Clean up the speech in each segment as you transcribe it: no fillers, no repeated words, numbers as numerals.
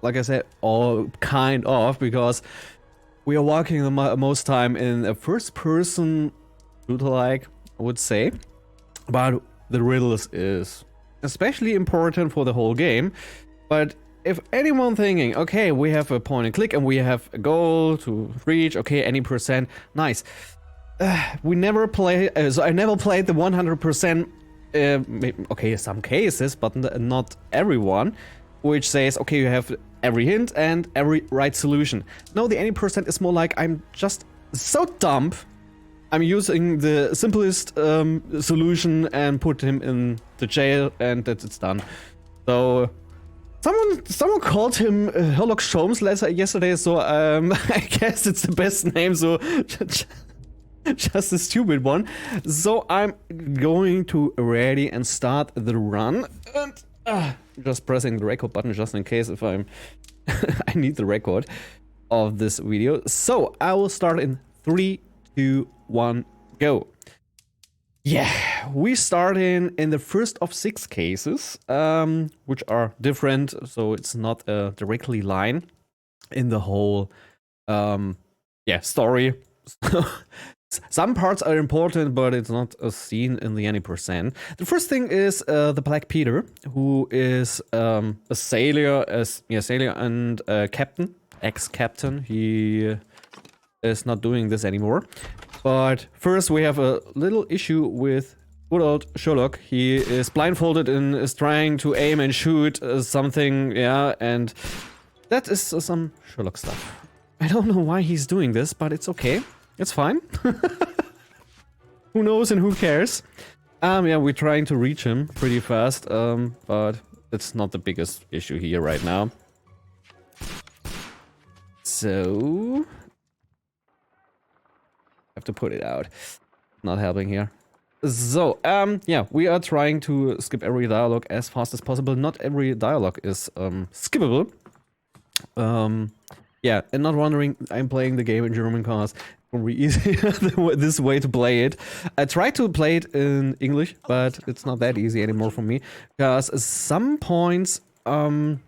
like I said, all kind of, because we are working the most time in a first-person shooter-like, I would say. But the riddles is especially important for the whole game. But if anyone thinking, okay, we have a point and click and we have a goal to reach, okay, any percent, nice. We never play, so I never played the 100%, okay, some cases, but not everyone, which says, okay, you have every hint and every right solution. No, the any percent is more like, I'm just so dumb, I'm using the simplest solution and put him in the jail and that's it's done. So someone called him Sherlock Holmes yesterday, so I guess it's the best name, so just a stupid one. So I'm going to ready and start the run, and just pressing the record button just in case if I'm I need the record of this video. So I will start in 3, 2, 1, go. Yeah, we start in the first of 6 cases, which are different, so it's not a directly line in the whole story. Some parts are important, but it's not a scene in the any percent. The first thing is the Black Peter, who is a sailor, sailor and captain, ex-captain. He is not doing this anymore. But first we have a little issue with good old Sherlock. He is blindfolded and is trying to aim and shoot something, yeah, and that is some Sherlock stuff. I don't know why he's doing this, but it's okay. It's fine. Who knows and who cares? Yeah, we're trying to reach him pretty fast, but it's not the biggest issue here right now. So have to put it out. Not helping here. So, yeah, we are trying to skip every dialogue as fast as possible. Not every dialogue is skippable. Yeah, and not wondering, I'm playing the game in German cause very easy this way to play it. I tried to play it in English, but it's not that easy anymore for me, because some points are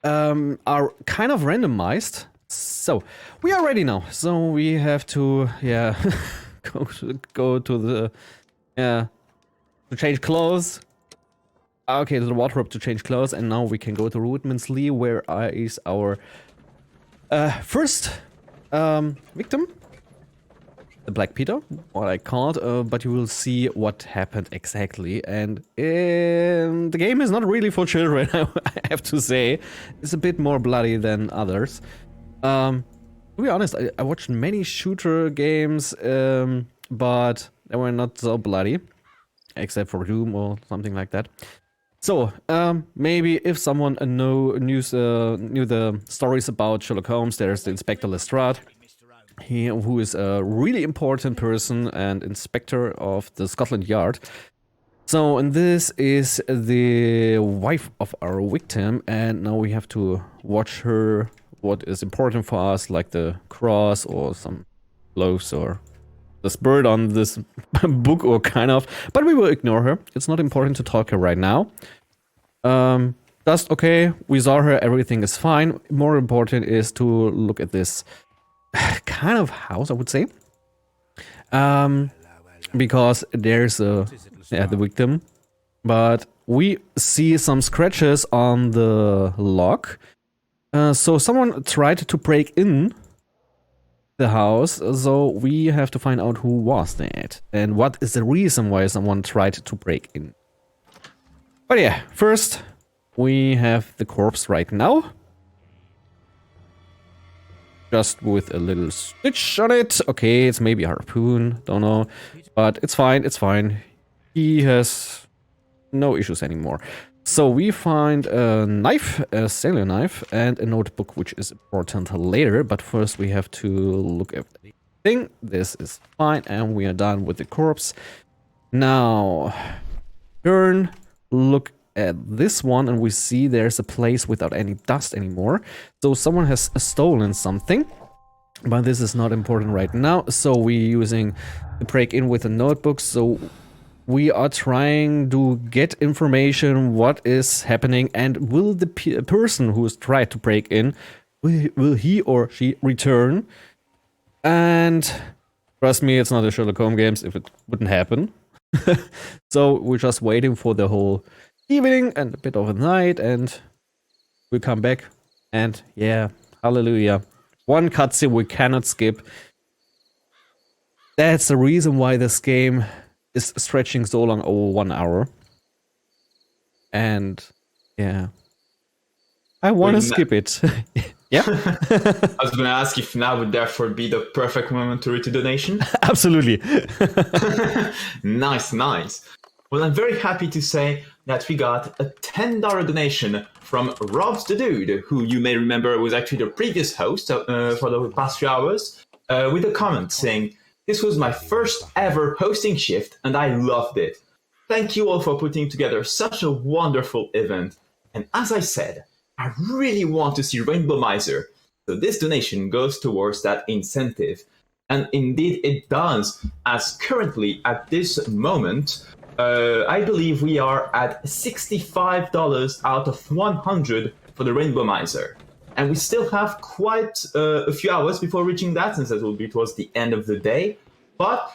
kind of randomized. So we are ready now. So we have to, yeah, go to the, yeah, to change clothes. Okay, to the wardrobe to change clothes, and now we can go to Woodman's-Lee, where is our first victim, the Black Peter, what I called, but you will see what happened exactly. And the game is not really for children, I have to say. It's a bit more bloody than others. To be honest, I watched many shooter games, but they were not so bloody, except for Doom or something like that. So, maybe if someone knew the stories about Sherlock Holmes, there's the Inspector Lestrade, who is a really important person and inspector of the Scotland Yard. So, and this is the wife of our victim, and now we have to watch her, what is important for us, like the cross or some clothes or this bird on this book or kind of, but we will ignore her. It's not important to talk her right now. Just okay, we saw her, everything is fine. More important is to look at this kind of house, I would say. Because there's the victim, but we see some scratches on the lock. So someone tried to break in the house, so we have to find out who was that and what is the reason why someone tried to break in. But yeah, first we have the corpse right now, just with a little stitch on it. Okay, it's maybe a harpoon, don't know, but it's fine, it's fine. He has no issues anymore. So we find a knife, a sailor knife, and a notebook, which is important later. But first we have to look at the thing. This is fine, and we are done with the corpse. Now, turn, look at this one, and we see there's a place without any dust anymore. So someone has stolen something. But this is not important right now. So we're using the break in with a notebook. So we are trying to get information what is happening, and will the person who has tried to break in, will he or she return? And trust me, it's not a Sherlock Holmes games if it wouldn't happen. So we're just waiting for the whole evening and a bit of a night, and we'll come back. And yeah, hallelujah. One cutscene we cannot skip. That's the reason why this game is stretching so long, over 1 hour. And yeah, I want to skip it. Yeah. I was going to ask if now would therefore be the perfect moment to read a donation. Absolutely. Nice. Well, I'm very happy to say that we got a $10 donation from Robs the Dude, who you may remember was actually the previous host for the past few hours, with a comment saying, "This was my first ever hosting shift and I loved it. Thank you all for putting together such a wonderful event. And as I said, I really want to see Rainbow Miser. So this donation goes towards that incentive." And indeed it does, as currently at this moment, I believe we are at $65 out of 100 for the Rainbow Miser. And we still have quite a few hours before reaching that, since that will be towards the end of the day. But,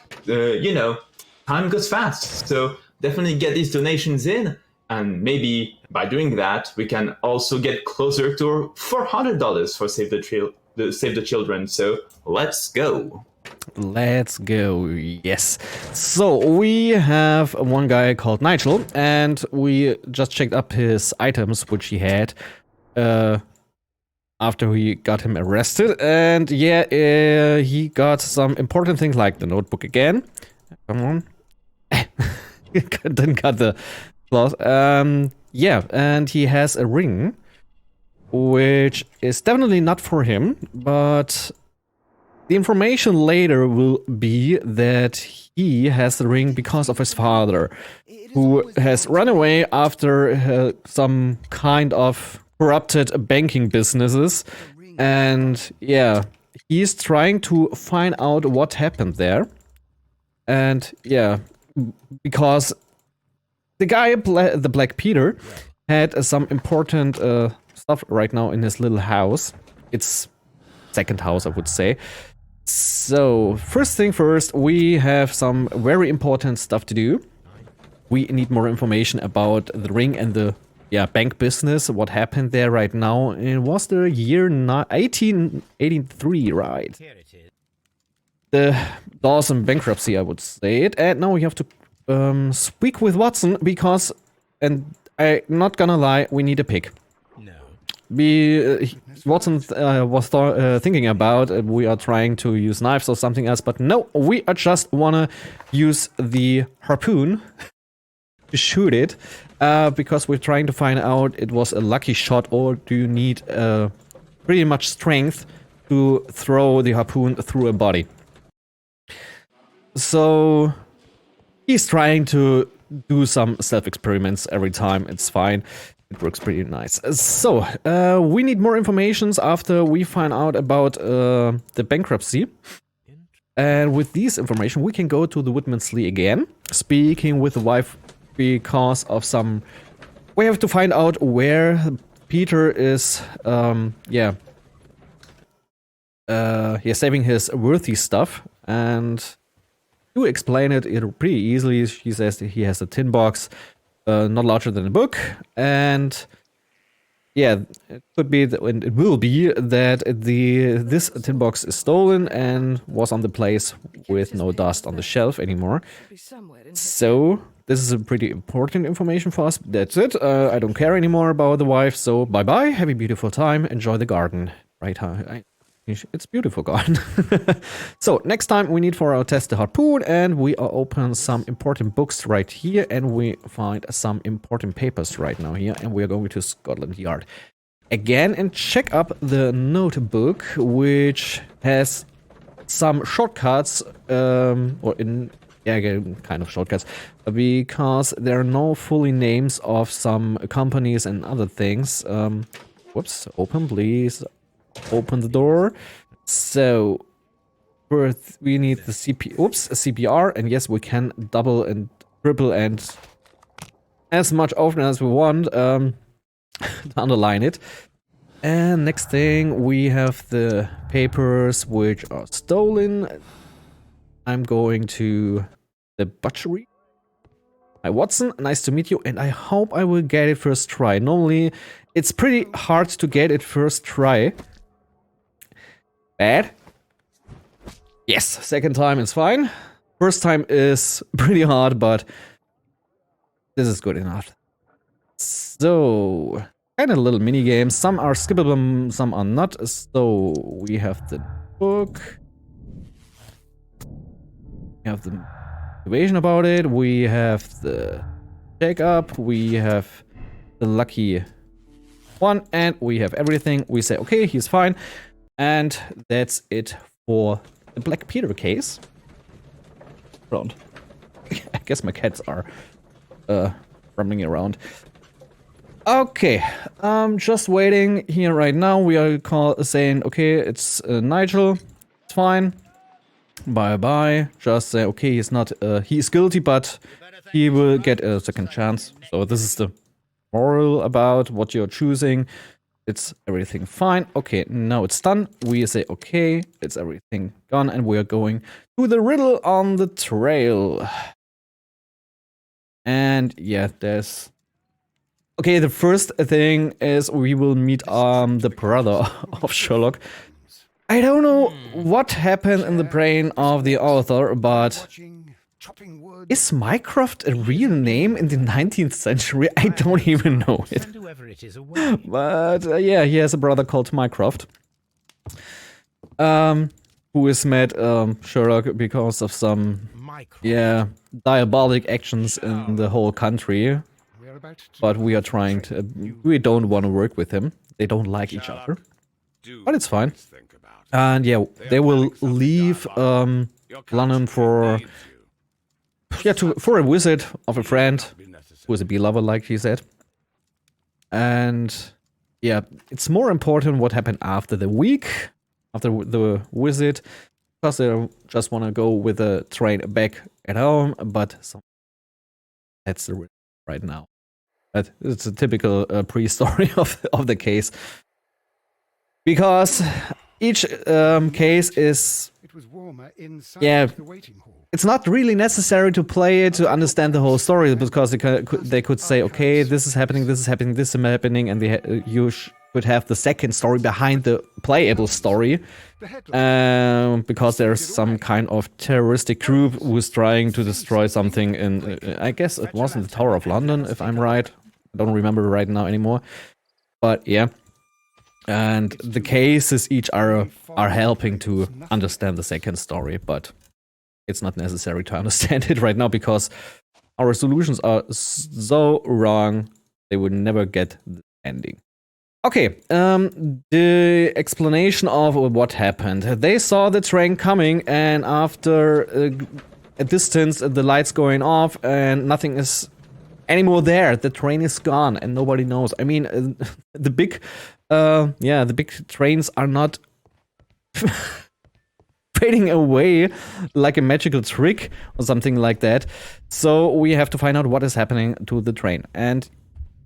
time goes fast. So definitely get these donations in. And maybe by doing that, we can also get closer to $400 for Save the Children. So let's go. Let's go, yes. So we have one guy called Nigel, and we just checked up his items, which he had after we got him arrested. And yeah, he got some important things like the notebook again. Come on. Didn't cut the cloth. Yeah, and he has a ring, which is definitely not for him, but the information later will be that he has the ring because of his father, who has run away after some kind of corrupted banking businesses. And yeah, he's trying to find out what happened there. And yeah, because the guy, the Black Peter, had some important stuff right now in his little house. It's second house, I would say. So, first thing first, we have some very important stuff to do. We need more information about the ring and the bank business, what happened there right now. It was the year 1883, right? The Dawson bankruptcy, I would say it. And now we have to speak with Watson because, and I'm not gonna lie, we need a pick. Watson was thinking about we are trying to use knives or something else, but no, we just wanna use the harpoon to shoot it because we're trying to find out it was a lucky shot, or do you need pretty much strength to throw the harpoon through a body. So he's trying to do some self-experiments every time. It's fine. It works pretty nice. So, we need more informations after we find out about the bankruptcy. And with this information, we can go to the Woodmansley again, speaking with the wife because of some... We have to find out where Peter is, he's saving his worthy stuff. And to explain it pretty easily, she says that he has a tin box, not larger than a book, and yeah, it could be that, and it will be that this tin box is stolen and was on the place with no dust on the shelf anymore. So this is a pretty important information for us. That's it. I don't care anymore about the wife. So bye bye. Have a beautiful time. Enjoy the garden. Right? It's beautiful garden. So next time we need for our test the harpoon, and we are open some important books right here, and we find some important papers right now here, and we are going to Scotland Yard again and check up the notebook, which has some shortcuts, kind of shortcuts, because there are no fully names of some companies and other things. Whoops, open please. Open the door. So first we need the CPR, and yes, we can double and triple and as much often as we want to underline it. And next thing, we have the papers which are stolen. I'm going to the butchery. Hi Watson, nice to meet you, and I hope I will get it first try. Normally, it's pretty hard to get it first try. Bad. Yes, second time is fine. First time is pretty hard, but this is good enough. So, kind of little mini games. Some are skippable, some are not. So we have the book. We have the information about it. We have the check-up. We have the lucky one, and we have everything. We say, okay, he's fine, and that's it for the Black Peter case. Around. I guess my cats are roaming around. Okay, just waiting here right now. We are saying, okay, it's Nigel. It's fine. Bye bye. Just say, okay, he's not. He's guilty, but he will get a second chance. So this is the moral about what you're choosing. It's everything fine. Okay, now it's done. We say, okay, it's everything gone, and we are going to the riddle on the trail. And yeah, there's... Okay, the first thing is we will meet the brother of Sherlock. I don't know what happened in the brain of the author, but is Mycroft a real name in the 19th century? I don't even know it. But yeah, he has a brother called Mycroft, who has met Sherlock because of some diabolic actions in the whole country. But we are trying to... we don't want to work with him. They don't like each other. But it's fine. And yeah, they will leave London for... yeah, for a visit of a friend who is a beloved, like he said. And yeah, it's more important what happened after the week, after the visit, because they just want to go with the train back at home. But that's the risk right now. But it's a typical pre-story of the case, because each case is it's not really necessary to play it to understand the whole story, because they could say, okay, this is happening, this is happening, this is happening, and you could have the second story behind the playable story, because there's some kind of terroristic group who's trying to destroy something in, I guess it was in the Tower of London, if I'm right. I don't remember right now anymore. But yeah. And the cases each are helping to understand the second story, but it's not necessary to understand it right now, because our solutions are so wrong, they would never get the ending. Okay, the explanation of what happened. They saw the train coming, and after a distance, the lights going off, and nothing is anymore there. The train is gone, and nobody knows. I mean, the big trains are not fading away like a magical trick or something like that. So we have to find out what is happening to the train. And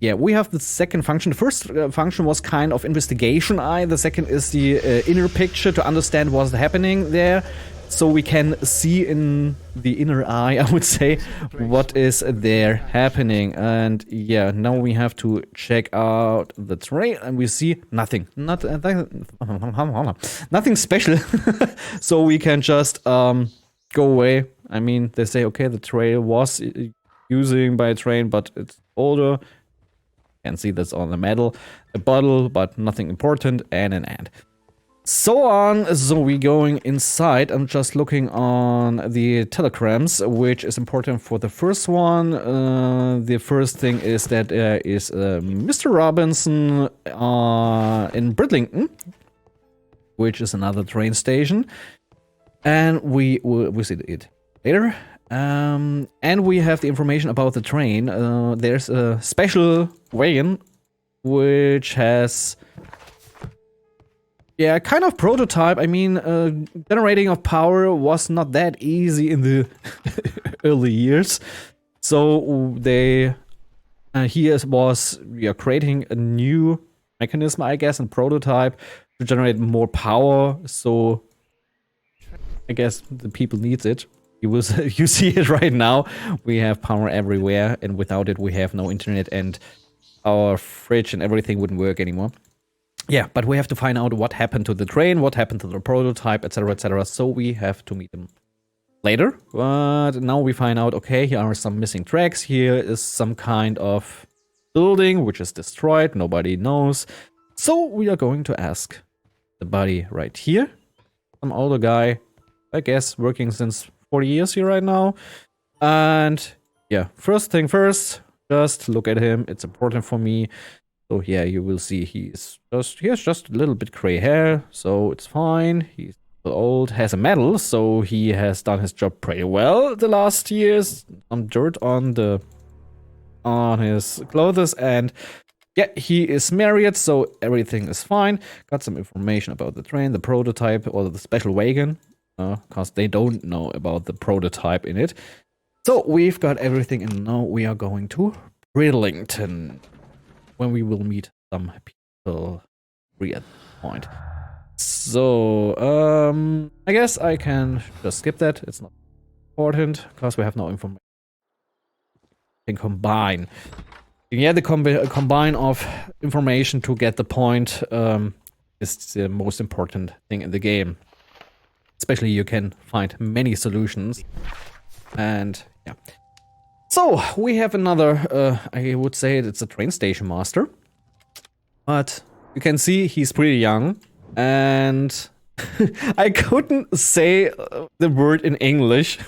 yeah, we have the second function. The first function was kind of investigation eye. The second is the inner picture, to understand what's happening there. So we can see in the inner eye, I would say, what is there happening. And yeah, now we have to check out the train, and we see nothing. Nothing special. So we can just go away. I mean, they say, okay, the trail was using by a train, but it's older. You can see that's on the metal. A bottle, but nothing important, and an ant. So on, so we're going inside. I'm just looking on the telegrams, which is important for the first one. The first thing is that there is Mr. Robinson in Bridlington, which is another train station, and we will visit it later. And we have the information about the train. There's a special wagon which has... yeah, kind of prototype. I mean, generating of power was not that easy in the early years. So they we are creating a new mechanism, I guess, and prototype to generate more power. So I guess the people needs it. You see it right now. We have power everywhere, and without it, we have no internet, and our fridge and everything wouldn't work anymore. Yeah, but we have to find out what happened to the train, what happened to the prototype, etc., etc. So we have to meet them later. But now we find out, okay, here are some missing tracks. Here is some kind of building which is destroyed. Nobody knows. So we are going to ask the buddy right here, some older guy, I guess, working since 40 years here right now. And yeah, first thing first, just look at him. It's important for me. So yeah, you will see he has just a little bit gray hair, so it's fine. He's old, has a medal, so he has done his job pretty well the last years. Some dirt on his clothes, and yeah, he is married, so everything is fine. Got some information about the train, the prototype, or the special wagon, because they don't know about the prototype in it. So we've got everything, and now we are going to Bridlington, when we will meet some people free at that point. So, I guess I can just skip that. It's not important, because we have no information. We can combine. Yeah, the combine of information to get the point is the most important thing in the game. Especially you can find many solutions. And yeah. So, we have another, I would say it's a train station master. But you can see he's pretty young. And I couldn't say the word in English.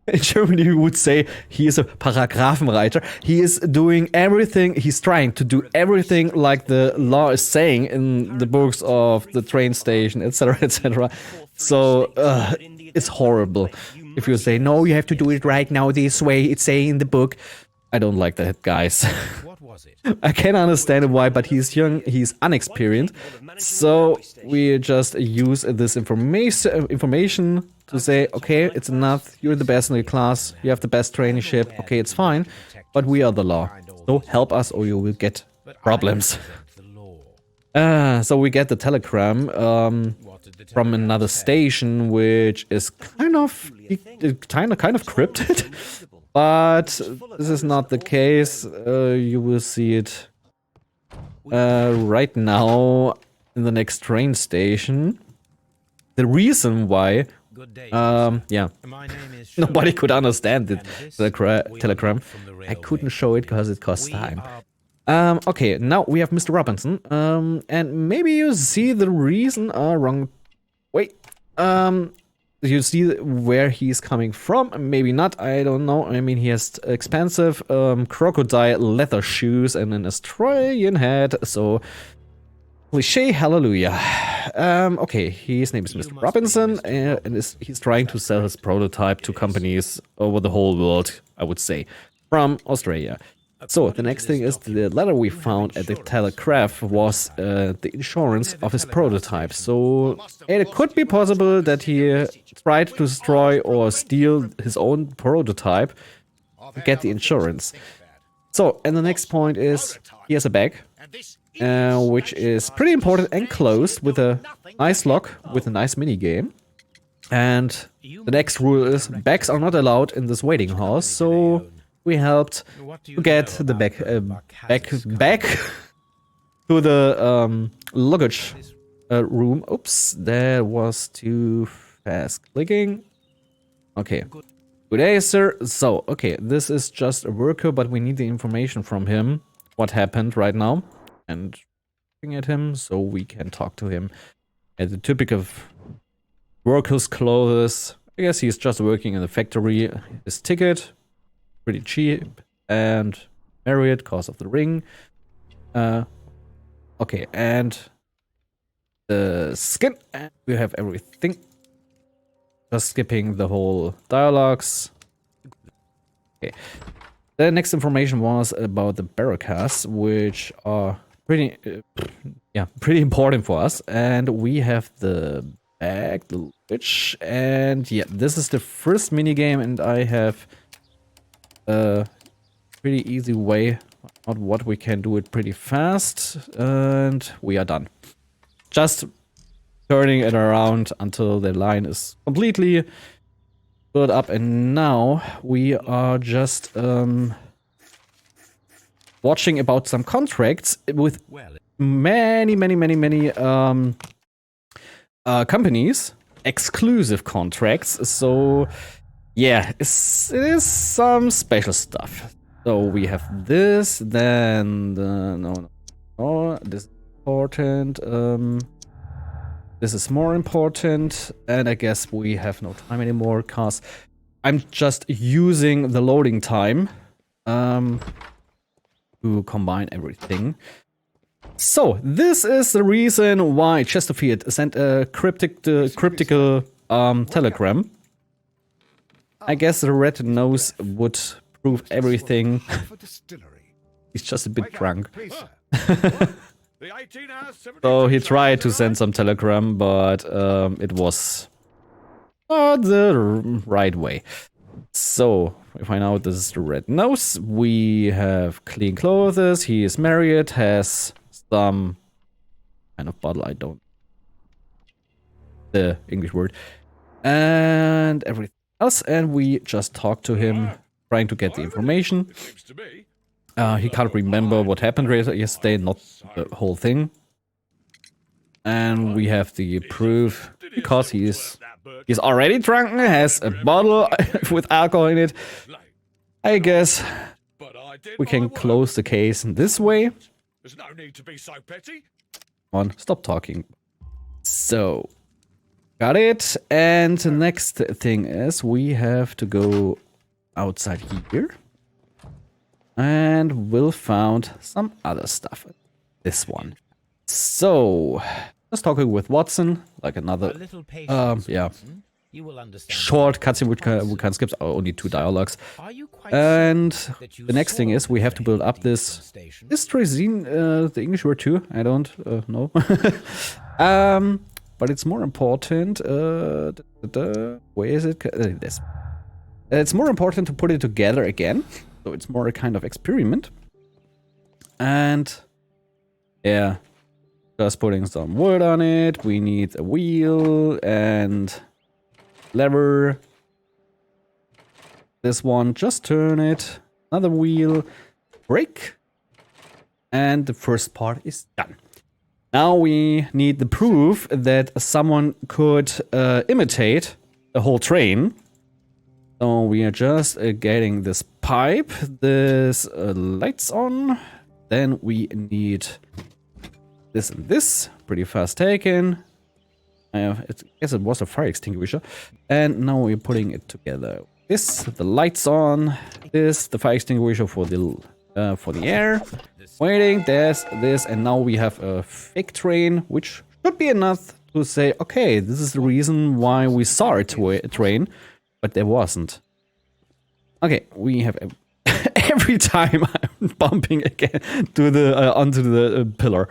In Germany, we would say he is a Paragraphenreiter. He is doing everything, he's trying to do everything like the law is saying in the books of the train station, etc., etc. So, it's horrible. If you say, no, you have to do it right now this way, it's saying in the book. I don't like that, guys. What was it? I can understand why, but he's young, he's unexperienced. So we just use this information to say, okay, it's enough, you're the best in your class, you have the best traineeship, okay, it's fine, but we are the law. So help us or you will get problems. So we get the telegram from another station, which is kind of cryptic. But this is not the case. You will see it right now in the next train station. The reason why, yeah, nobody could understand it, the telegram. I couldn't show it because it costs time. Okay, now we have Mr. Robinson. And maybe you see the reason. Wrong. Wait. You see where he's coming from? Maybe not, I don't know. I mean, he has expensive crocodile leather shoes and an Australian hat, so cliché, hallelujah. Okay, his name is Mr. Robinson, and he's trying to sell his prototype to companies over the whole world, I would say, from Australia. So, the next thing is the letter we found at the telegraph was the insurance of his prototype. So, it could be possible that he tried to destroy or steal his own prototype to get the insurance. So, and the next point is, he has a bag, which is pretty important and closed with a nice lock, with a nice mini game. And the next rule is, bags are not allowed in this waiting house, so we helped to get the back to the luggage room. Oops, that was too fast clicking. Okay. Good day, sir. So, okay, this is just a worker, but we need the information from him. What happened right now? And looking at him, so we can talk to him. At the typical worker's clothes. I guess he's just working in the factory. His ticket, pretty cheap, and married cause of the ring. Okay, and the skin, and we have everything. Just skipping the whole dialogues. Okay. The next information was about the barricades, which are pretty, pretty important for us. And we have the bag, the luggage, and yeah, this is the first minigame, and I have pretty easy way on what we can do it pretty fast, and we are done. Just turning it around until the line is completely built up, and now we are just watching about some contracts with many companies, exclusive contracts. So yeah, it is some special stuff. So we have this, then no, this is important. This is more important, and I guess we have no time anymore because I'm just using the loading time to combine everything. So this is the reason why Chesterfield sent a cryptical telegram. I guess the red nose would prove everything. He's just a bit drunk. So he tried to send some telegram, but it was not the right way. So we find out this is the red nose. We have clean clothes. He is married, has some kind of bottle. I don't the English word, and everything else. And we just talk to him, trying to get the information. He can't remember what happened yesterday, not the whole thing. And we have the proof because he's already drunk, has a bottle with alcohol in it. I guess we can close the case in this way. There's no need to be so petty. Come on, stop talking. So, got it. And the next thing is we have to go outside here. And we'll found some other stuff. This one. So, just talking with Watson, like another, yeah, short cutscene we can skip, only 2 dialogues. And the next thing is we have to build up this. Is Trazine the English word too? I don't know. But it's more important. Where is it? This. It's more important to put it together again. So it's more a kind of experiment. And yeah, just putting some wood on it. We need a wheel and lever. This one, just turn it. Another wheel, brake. And the first part is done. Now we need the proof that someone could imitate a whole train. So we are just getting this pipe, this lights on. Then we need this and this, pretty fast taken. I guess it was a fire extinguisher. And now we're putting it together. This, the lights on. This, the fire extinguisher for the air. Waiting, there's this, and now we have a fake train, which should be enough to say, okay, this is the reason why we saw a train. But there wasn't. Okay, we have every time I'm bumping again to the onto the pillar.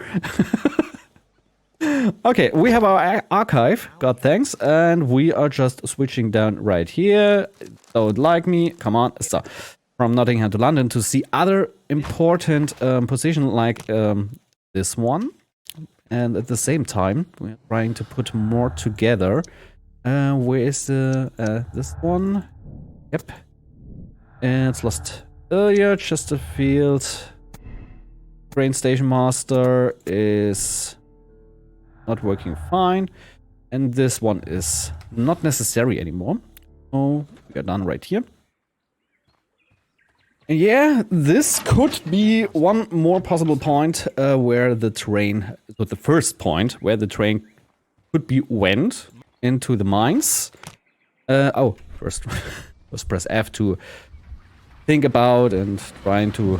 Okay, we have our archive. God thanks, and we are just switching down right here. Don't like me? Come on. So, from Nottingham to London to see other important position like this one, and at the same time we're trying to put more together. Where is the this one? Yep. And it's lost earlier. Chesterfield. Train station master is not working fine. And this one is not necessary anymore. So we are done right here. And yeah, this could be one more possible point where the train, so the first point where the train could be went into the mines. First press F to think about and trying to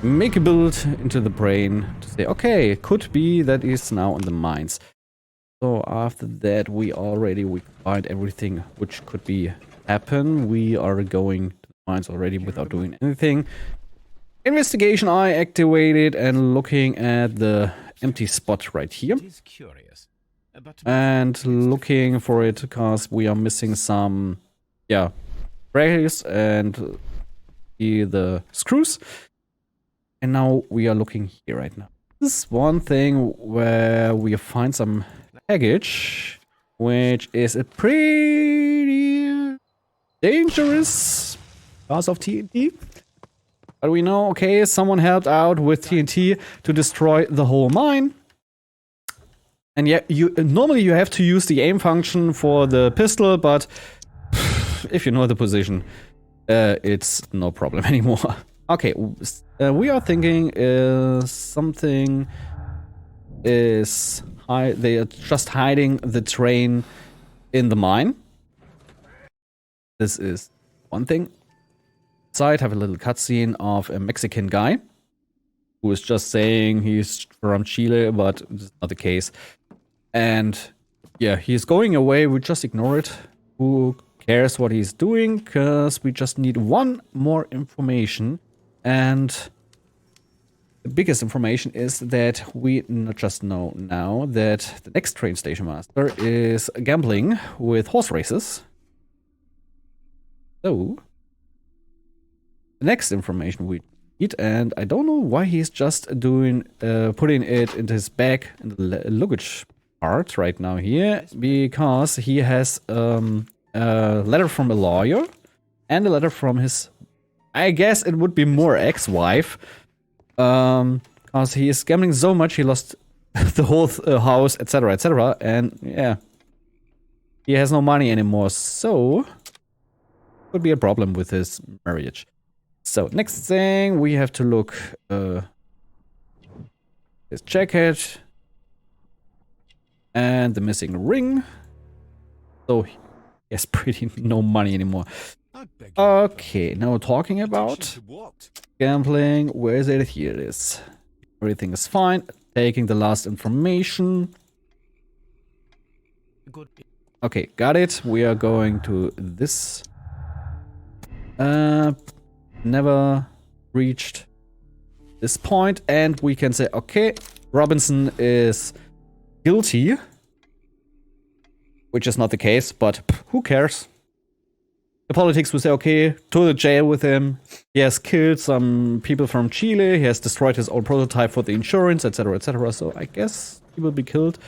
make a build into the brain to say, okay, it could be that is now in the mines. So after that, we find everything which could be happen. We are going to the mines already without doing anything. Investigation eye activated and looking at the empty spot right here. And looking for it because we are missing some, yeah, braces and see the screws. And now we are looking here right now. This is one thing where we find some package, which is a pretty dangerous cause of TNT. But we know, okay, someone helped out with TNT to destroy the whole mine. And yeah, normally you have to use the aim function for the pistol, but if you know the position, it's no problem anymore. Okay, we are thinking something is they are just hiding the train in the mine. This is one thing. Side have a little cutscene of a Mexican guy who is just saying he's from Chile, but this is not the case. And yeah, he's going away. We just ignore it. Who cares what he's doing? Because we just need one more information. And the biggest information is that we not just know now that the next train station master is gambling with horse races. So the next information we need, and I don't know why he's just doing putting it into his bag in the luggage part right now here, because he has a letter from a lawyer and a letter from his, I guess it would be more ex-wife, because he is gambling so much he lost the whole house, etc., etc., and yeah, he has no money anymore, so could be a problem with his marriage. So next thing we have to look his jacket and the missing ring. So he has pretty no money anymore. Okay, now talking about gambling. Where is it? Here it is. Everything is fine. Taking the last information. Okay, got it. We are going to this. Never reached this point, and we can say, okay, Robinson is guilty, which is not the case, but who cares? The politics will say, okay, to the jail with him. He has killed some people from Chile. He has destroyed his own prototype for the insurance, etc., etc. So I guess he will be killed.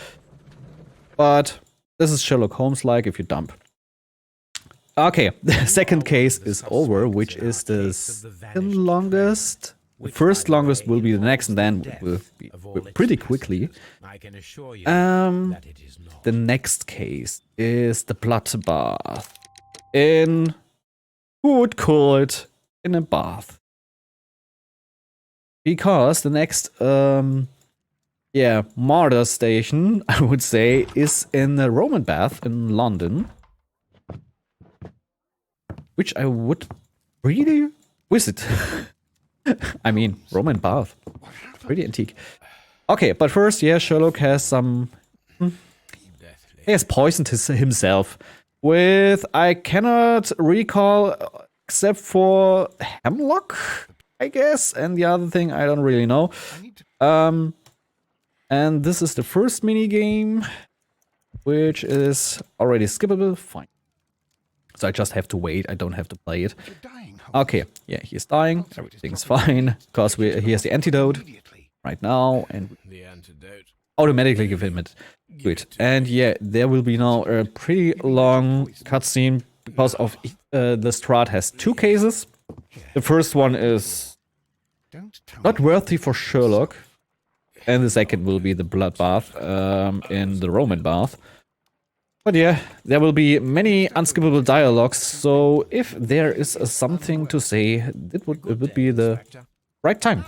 But this is Sherlock Holmes-like if you dump. Okay, the second case is over, which is the second longest. The first longest will be the next, and then will be pretty quickly. The next case is the bloodbath. Who would call it in a bath? Because the next, martyr station, I would say, is in the Roman bath in London. Which I would really visit. I mean, Roman bath. Pretty antique. Okay, but first, yeah, Sherlock has some... He has poisoned himself with, I cannot recall, except for hemlock, I guess. And the other thing, I don't really know. And this is the first mini game, which is already skippable. Fine. So I just have to wait. I don't have to play it. Okay, yeah, he's dying. Everything's fine. Because he has the antidote right now. And automatically give him it. Good. And yeah, there will be now a pretty long cutscene. Because of the Strat has two cases. The first one is not worthy for Sherlock. And the second will be the bloodbath in the Roman bath. But yeah, there will be many unskippable dialogues, so if there is something to say, it would be the right time.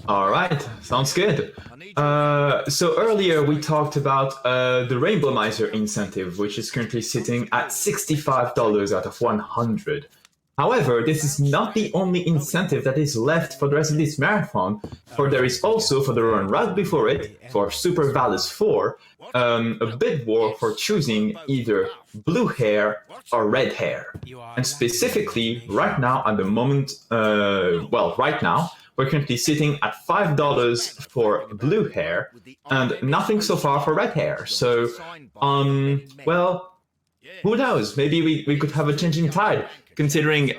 Alright, sounds good. So earlier we talked about the Rainbow Miser incentive, which is currently sitting at $65 out of 100. However, this is not the only incentive that is left for the rest of this marathon, for there is also, for the run right before it, for Super Valus 4, a bid war for choosing either blue hair or red hair. And specifically, right now, at the moment, right now, we're currently sitting at $5 for blue hair, and nothing so far for red hair. So, who knows? Maybe we could have a changing tide. considering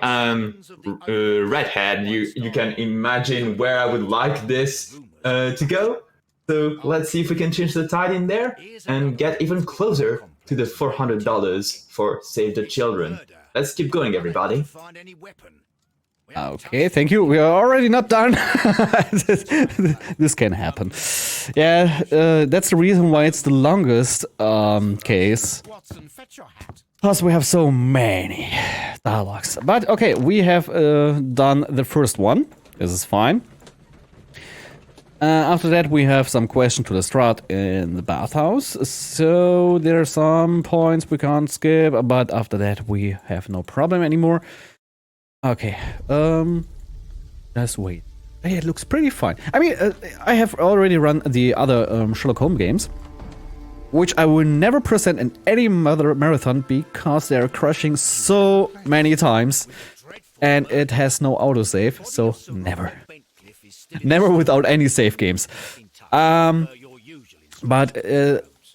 redhead, you can imagine where I would like this to go. So let's see if we can change the tide in there and get even closer to the $400 for Save the Children. Let's keep going, everybody. Okay, thank you. We are already not done. This can happen. Yeah, that's the reason why it's the longest case. Plus, we have so many dialogues. But okay, we have done the first one. This is fine. After that, we have some question to the Strat in the bathhouse. So there are some points we can't skip, but after that, we have no problem anymore. Okay, just wait. Hey, it looks pretty fine. I mean, I have already run the other Sherlock Holmes games, which I will never present in any marathon because they're crashing so many times, and it has no autosave, so never. Never without any save games. But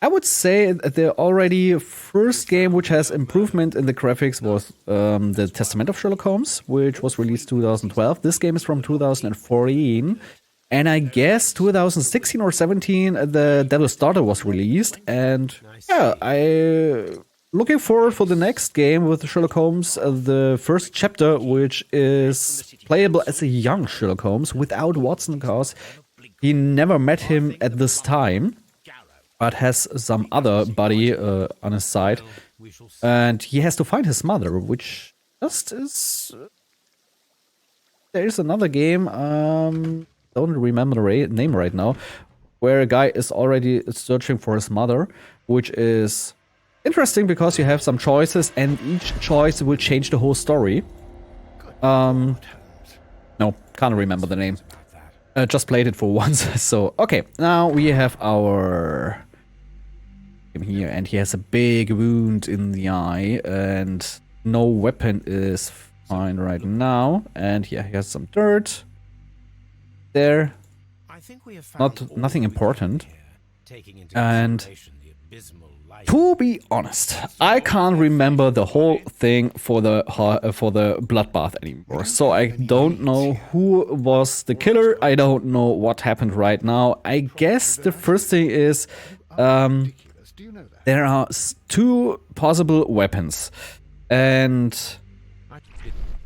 I would say that the already first game which has improvement in the graphics was the Testament of Sherlock Holmes, which was released 2012. This game is from 2014. And I guess 2016 or 17, the Devil's Daughter was released. And yeah, looking forward for the next game with Sherlock Holmes, the first chapter, which is playable as a young Sherlock Holmes without Watson, because he never met him at this time, but has some other buddy on his side. And he has to find his mother, which just is... There's another game, don't remember the name right now, where a guy is already searching for his mother, which is interesting because you have some choices and each choice will change the whole story. No, can't remember the name. Just played it for once. So, okay, now we have our him here, and he has a big wound in the eye, and no weapon is fine right now. And yeah, he has some dirt there. Nothing important. And to be honest, I can't remember the whole thing for the bloodbath anymore. So I don't know who was the killer. I don't know what happened right now. I guess the first thing is there are two possible weapons, and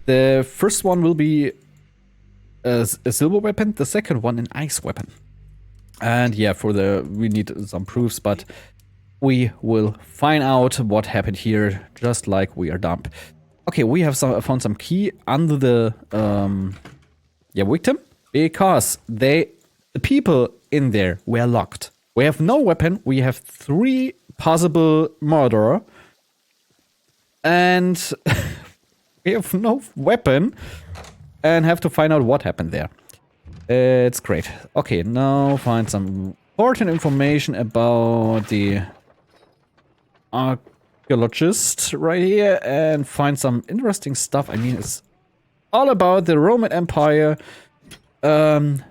the first one will be a silver weapon. The second one an ice weapon. And yeah, we need some proofs, but we will find out what happened here, just like we are done. Okay, we have found some key under the victim, because the people in there were locked. We have no weapon. We have 3 possible murderer, and we have no weapon, and have to find out what happened there. It's great. Okay, now find some important information about the archaeologist right here, and find some interesting stuff. I mean, it's all about the Roman Empire on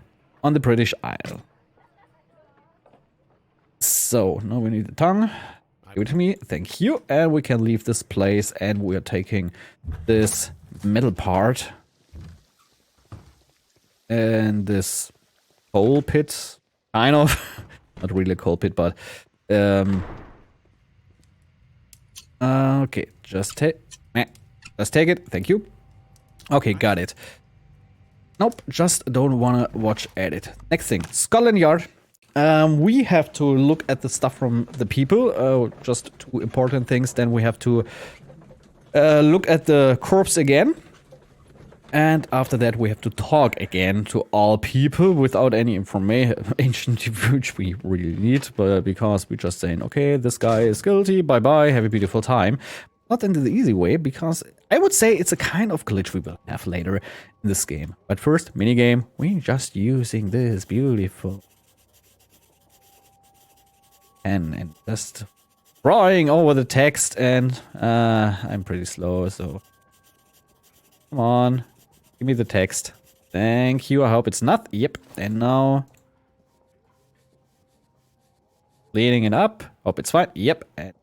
the British Isle. So, now we need the tongue. Give it to me. Thank you. And we can leave this place, and we are taking this middle part. And this coal pit, kind of. Not really a coal pit, but... okay, just take it. Thank you. Okay, got it. Nope, just don't wanna watch edit. Next thing, Scotland Yard. We have to look at the stuff from the people. Just 2 important things. Then we have to look at the corpse again. And after that, we have to talk again to all people without any information which we really need, but because we're just saying, okay, this guy is guilty, bye-bye, have a beautiful time. Not in the easy way, because I would say it's a kind of glitch we will have later in this game. But first, minigame, we're just using this beautiful pen and just drawing over the text, and I'm pretty slow, so come on. Give me the text. Thank you. I hope it's not. Yep. And now leading it up. Hope it's fine. Yep. And,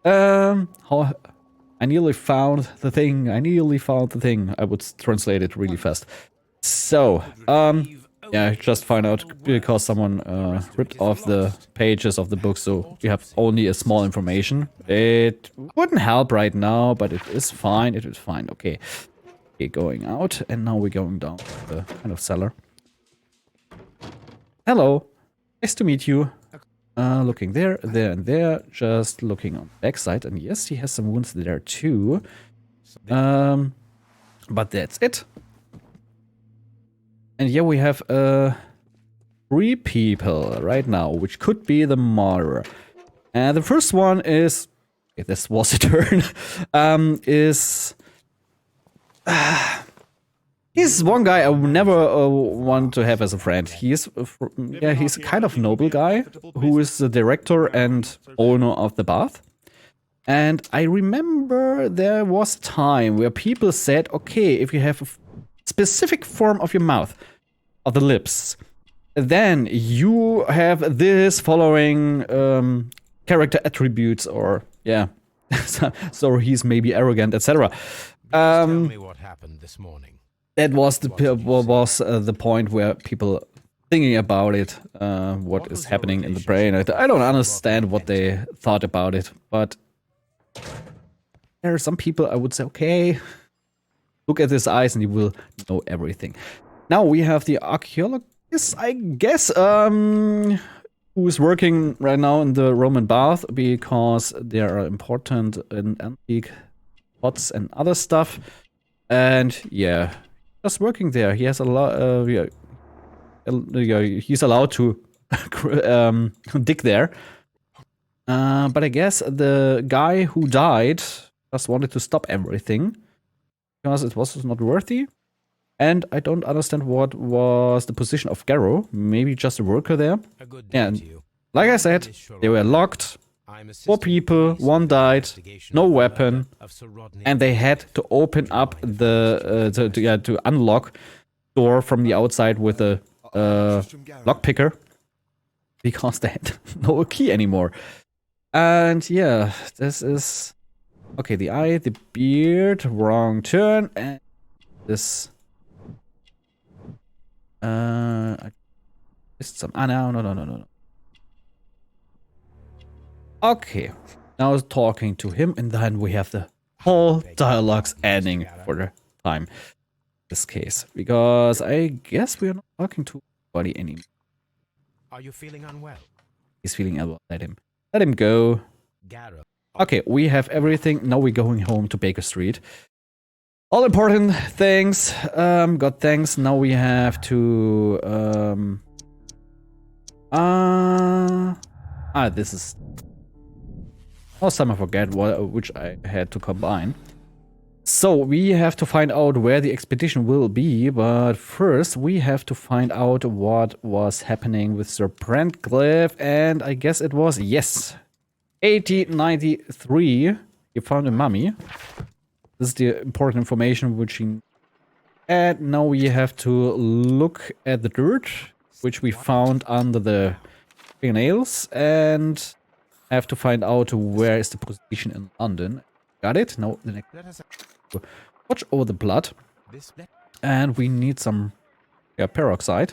how I nearly found the thing. I nearly found the thing. I would translate it really fast. So, yeah, I just found out because someone ripped off the pages of the book, so we have only a small information. It wouldn't help right now, but it is fine. It is fine. Okay. Okay, going out, and now we're going down the kind of cellar. Hello. Nice to meet you. Looking there, there, and there. Just looking on the backside, and yes, he has some wounds there too. But that's it. And yeah, we have 3 people right now, which could be the murderer. And the first one is, okay, this was a turn, he's one guy I would never want to have as a friend. He's a kind of noble guy who is the director and owner of the bath. And I remember there was a time where people said, okay, if you have a specific form of your mouth, of the lips, then you have this following character attributes, or yeah, so he's maybe arrogant, etc. Tell me what happened this morning. That was the point where people thinking about it, what is happening in the brain. I don't understand what they thought about it, but there are some people I would say, okay, look at his eyes and you will know everything. Now we have the archaeologist, I guess, who is working right now in the Roman bath because there are important and antique pots and other stuff. And yeah, just working there. He has a lot. He's allowed to dig there. But I guess the guy who died just wanted to stop everything because it was not worthy. And I don't understand what was the position of Garrow. Maybe just a worker there. And like I said, they were locked. 4 people, 1 died, no weapon, and they had to open up the to unlock door from the outside with a lockpicker because they had no key anymore. And yeah, this is okay. The eye, the beard, wrong turn, and this. I missed some. No. Okay, now talking to him, and then we have the whole dialogues ending for the time. This case, because I guess we are not talking to anybody anymore. Are you feeling unwell? He's feeling unwell. Let him go. Okay, we have everything. Now we're going home to Baker Street. All important things. Got things. Now we have to. This is. Last time I forget which I had to combine. So we have to find out where the expedition will be, but first we have to find out what was happening with Sir Brentcliffe, and I guess it was, yes, 1893. You found a mummy. This is the important information which he... And now we have to look at the dirt, which we found under the fingernails, and have to find out where is the position in London. Got it? No, the next... Watch over the blood. And we need some peroxide.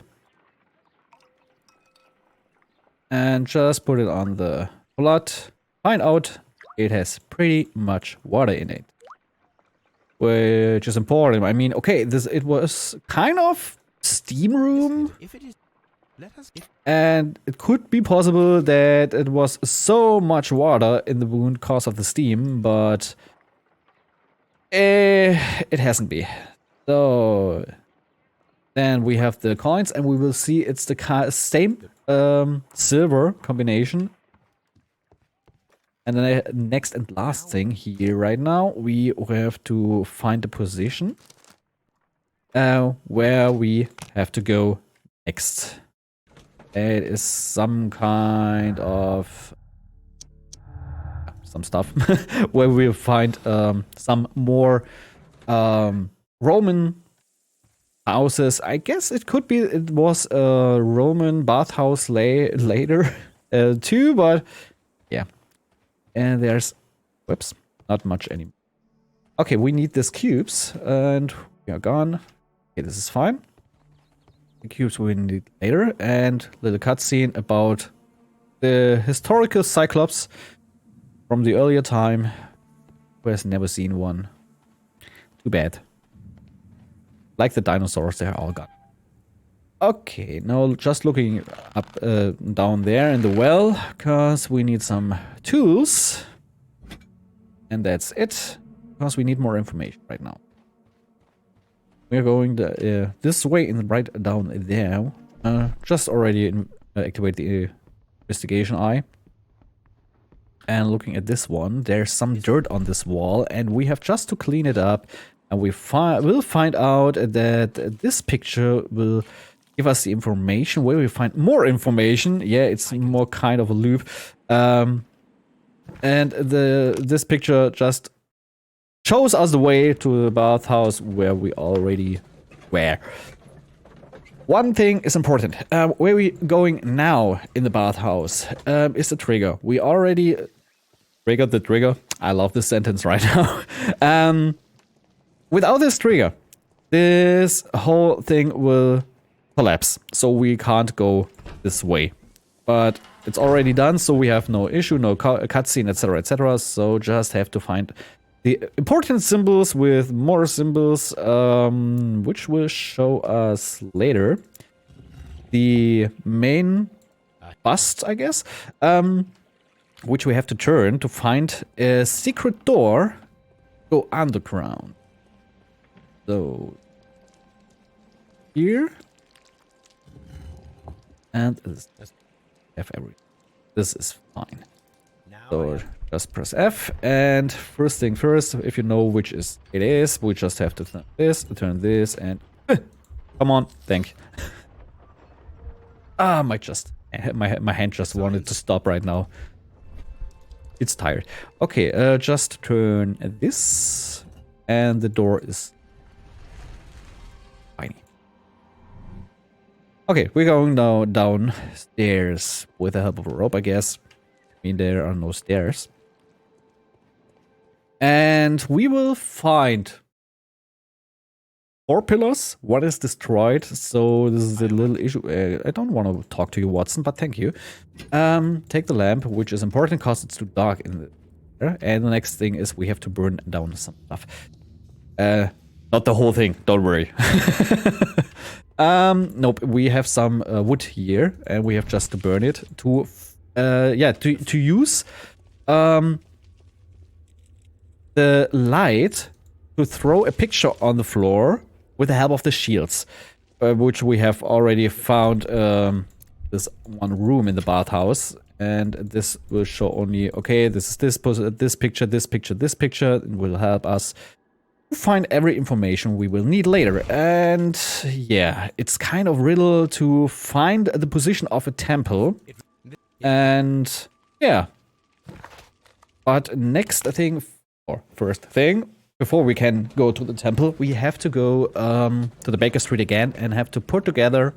And just put it on the blood. Find out it has pretty much water in it. Which is important. I mean, okay, it was kind of steam room. And it could be possible that it was so much water in the wound because of the steam, but it hasn't been. So then we have the coins, and we will see it's the same silver combination. And then the next and last thing here right now, we have to find the position where we have to go next. It is some kind of some stuff where we'll find some more Roman houses. I guess it could be it was a Roman bathhouse later too, but yeah. And there's, whoops, not much anymore. Okay, we need these cubes, and we are gone. Okay, this is fine. The cubes we need later, and little cutscene about the historical Cyclops from the earlier time, who has never seen one. Too bad. Like the dinosaurs, they're all gone. Okay, now just looking up, down there in the well, because we need some tools. And that's it, because we need more information right now. We're going this way and right down there. Just already activate the investigation eye. And looking at this one, there's some dirt on this wall, and we have just to clean it up. And we will find out that this picture will give us the information. Where we find more information, yeah, it's more kind of a loop. And this picture just shows us the way to the bathhouse where we already were. One thing is important. Where we going now in the bathhouse is the trigger. We already triggered the trigger. I love this sentence right now. Without this trigger, this whole thing will collapse. So we can't go this way. But it's already done, so we have no issue, no cutscene, etc., etc. So just have to find the important symbols with more symbols, which will show us later. The main bust, I guess, which we have to turn to find a secret door, go underground. So here, and F everything. This is fine. So just press F, and first thing first, if you know which it is, we just have to turn this, and come on, thank you. My hand just wanted to stop right now. It's tired. Okay, just turn this, and the door is tiny. Okay, we're going now downstairs with the help of a rope, I guess. I mean, there are no stairs. And we will find 4 pillars. One is destroyed, so this is a little issue. I don't want to talk to you, Watson, but thank you. Take the lamp, which is important because it's too dark in there. And the next thing is we have to burn down some stuff. Not the whole thing, don't worry. Nope, we have some wood here, and we have just to burn it to use the light to throw a picture on the floor with the help of the shields, which we have already found this one room in the bathhouse, and this will show only, okay, this is this picture, this picture, this picture. It will help us find every information we will need later. And yeah, it's kind of riddle to find the position of a temple. And yeah, but next thing, or first thing, before we can go to the temple, we have to go to the Baker Street again and have to put together,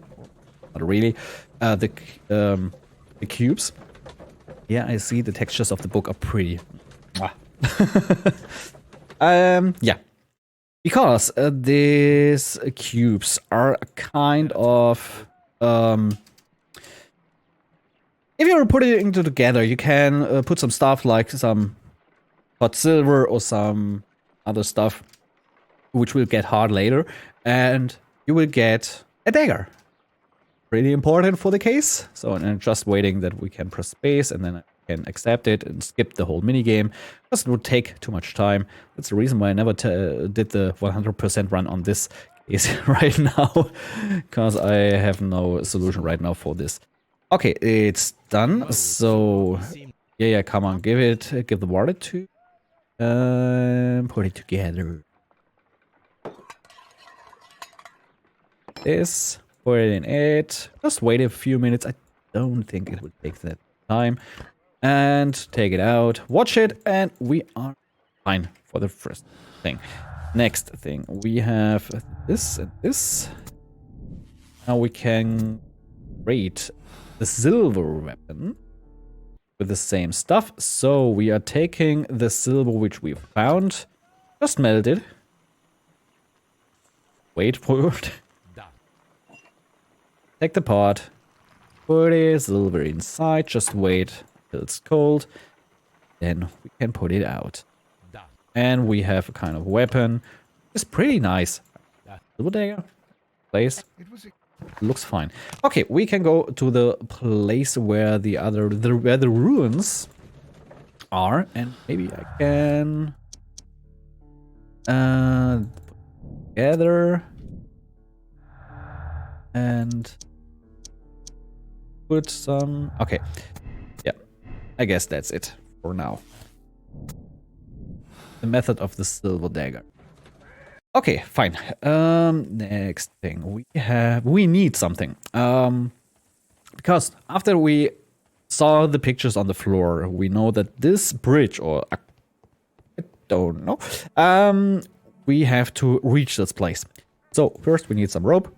not really, the cubes. Yeah, I see the textures of the book are pretty. Yeah. Because these cubes are kind of, if you're putting it together, you can put some stuff like some hot silver or some other stuff, which will get hard later, and you will get a dagger. Pretty important for the case. So I'm just waiting that we can press space, and then I can accept it and skip the whole minigame, because it would take too much time. That's the reason why I never did the 100% run on this case right now, because I have no solution right now for this. Okay, it's done. So yeah, come on, give the water to, put it together. This, put it in it. Just wait a few minutes. I don't think it would take that time. And take it out, watch it, and we are fine for the first thing. Next thing, we have this and this. Now we can rate the silver weapon with the same stuff. So we are taking the silver which we found Just melt it. Wait for it. Done. Take the pot. Put a silver inside. Just wait till it's cold. Then we can put it out. Done. And we have a kind of weapon. It's pretty nice. Silver dagger. Place. Looks fine. Okay, we can go to the place where where the ruins are, and maybe I can gather and put some. Okay, yeah, I guess that's it for now. The method of the silver dagger. Okay, fine. Next thing we need something. Because after we saw the pictures on the floor, we know that this bridge, or I don't know, we have to reach this place. So first we need some rope,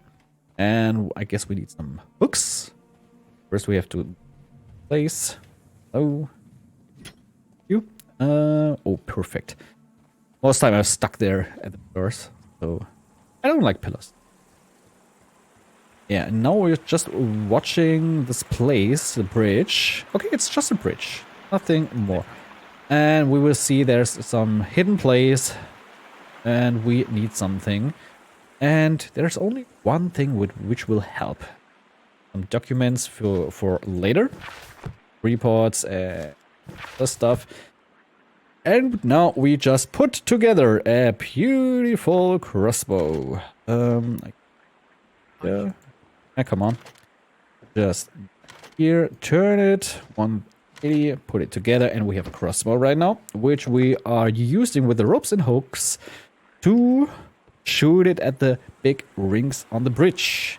and I guess we need some hooks. First we have to place. Oh, oh, perfect. Most time I was stuck there at the doors, so I don't like pillars. Yeah, and now we're just watching this place, the bridge. Okay, it's just a bridge, nothing more. And we will see there's some hidden place, and we need something. And there's only one thing which will help. Some documents for later. Reports, the stuff. And now we just put together a beautiful crossbow. Yeah, come on. Just here, turn it 180, put it together, and we have a crossbow right now, which we are using with the ropes and hooks to shoot it at the big rings on the bridge.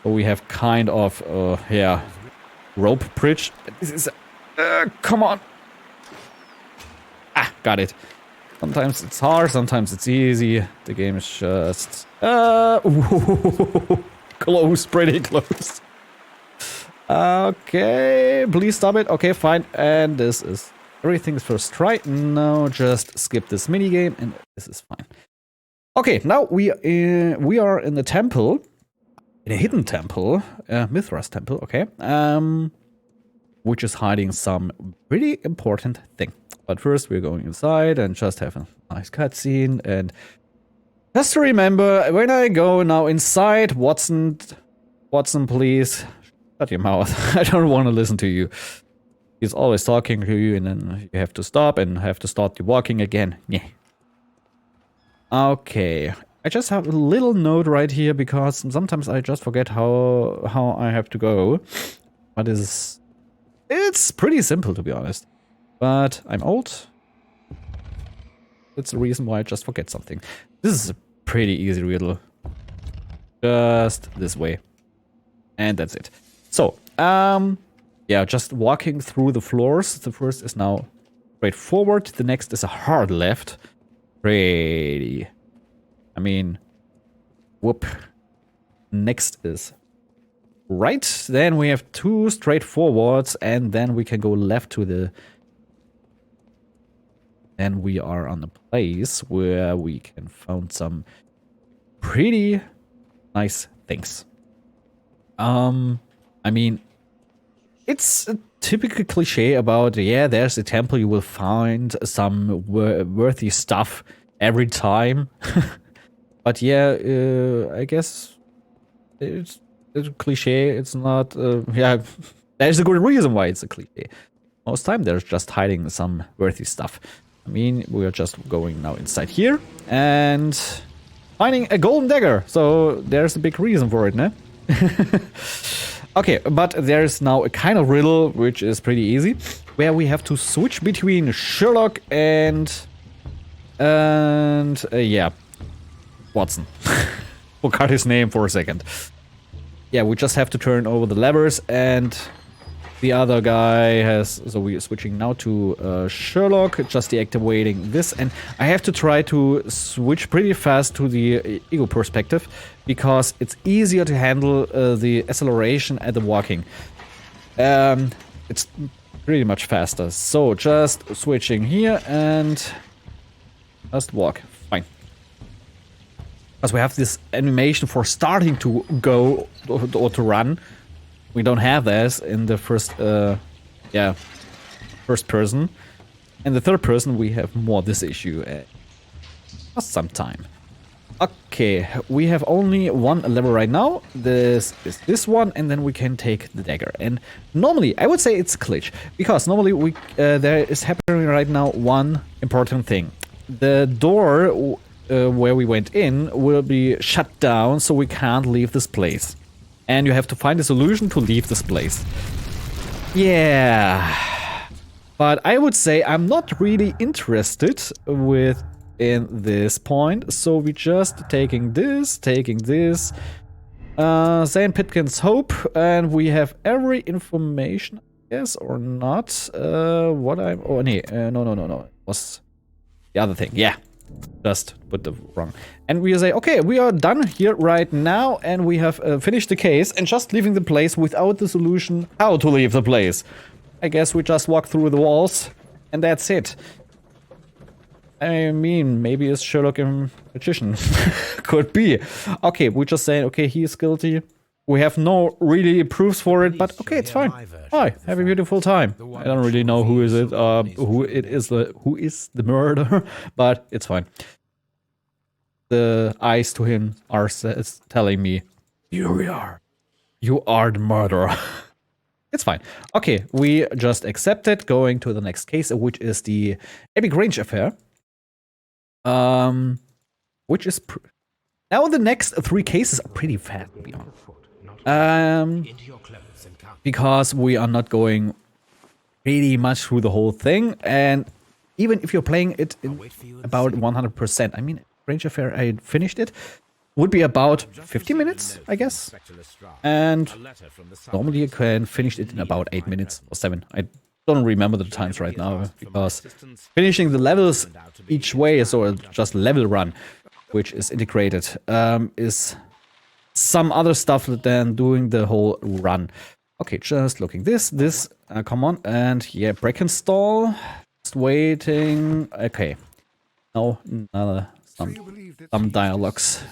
So we have kind of, yeah, rope bridge. This is, come on. Ah, got it. Sometimes it's hard, sometimes it's easy. The game is just... close, pretty close. Okay, please stop it. Okay, fine. And this is... Everything's first try. Now just skip this minigame and this is fine. Okay, now we are in the temple. In a hidden temple. Mithras temple, okay. Which is hiding some pretty important thing. But first we're going inside and just have a nice cutscene. And just to remember, when I go now inside, Watson, please shut your mouth. I don't want to listen to you. He's always talking to you and then you have to stop and have to start walking again. Yeah. Okay. I just have a little note right here because sometimes I just forget how I have to go. But it's pretty simple, to be honest. But I'm old. That's the reason why I just forget something. This is a pretty easy riddle. Just this way. And that's it. So, yeah, just walking through the floors. The first is now straight forward. The next is a hard left. Pretty. I mean, whoop. Next is right. Then we have two straight forwards. And then we can go left to the... Then we are on a place where we can find some pretty nice things. I mean, it's a typical cliche about, yeah, there's a temple, you will find some worthy stuff every time. But yeah, I guess it's a cliche. It's not, yeah, there's a good reason why it's a cliche. Most time there's just hiding some worthy stuff. I mean, we are just going now inside here and finding a golden dagger. So there's a big reason for it, no? Okay, but there's now a kind of riddle which is pretty easy, where we have to switch between Sherlock and yeah, Watson. Forgot his name for a second. Yeah, we just have to turn over the levers and the other guy has, so we're switching now to Sherlock, just deactivating this, and I have to try to switch pretty fast to the ego perspective, because it's easier to handle the acceleration at the walking. It's pretty much faster, so just switching here, and Just walk. Fine. Because we have this animation for starting to go or to run. We don't have this in the first, first person. And the third person, we have more this issue. Just some time. Okay, we have only one level right now. This is this one, and then we can take the dagger. And normally, I would say it's a glitch, because normally we there is happening right now one important thing. The door where we went in will be shut down, so we can't leave this place. And you have to find a solution to leave this place. Yeah. But I would say I'm not really interested in this point, so we just taking this, St. Pitkin's Hope, and we have every information, yes or not. No, it was the other thing, yeah. Just put the wrong. And we say, okay, we are done here right now, and we have finished the case, and just leaving the place without the solution how to leave the place. I guess we just walk through the walls, and that's it. I mean, maybe it's Sherlock a magician. Could be. Okay, we just say, okay, he is guilty. We have no really proofs for it, but okay, it's fine. Hi, have a beautiful time. I don't really know who is it, who is the murderer, but it's fine. The eyes to him are telling me, you are the murderer. It's fine. Okay, we just accept it. Going to the next case, which is the Abbey Grange affair. Which is now the next three cases are pretty fast, to be honest. Because we are not going pretty much through the whole thing, and even if you're playing it in about 100%, I mean, Grange affair, I finished it, would be about 50 minutes, I guess. And normally you can finish it in about 8 minutes or 7. I don't remember the times right now, because finishing the levels each way, so just level run, which is integrated, is some other stuff than doing the whole run. Okay, just looking this, come on, and yeah, break and stall, just waiting. Okay, no, some dialogues.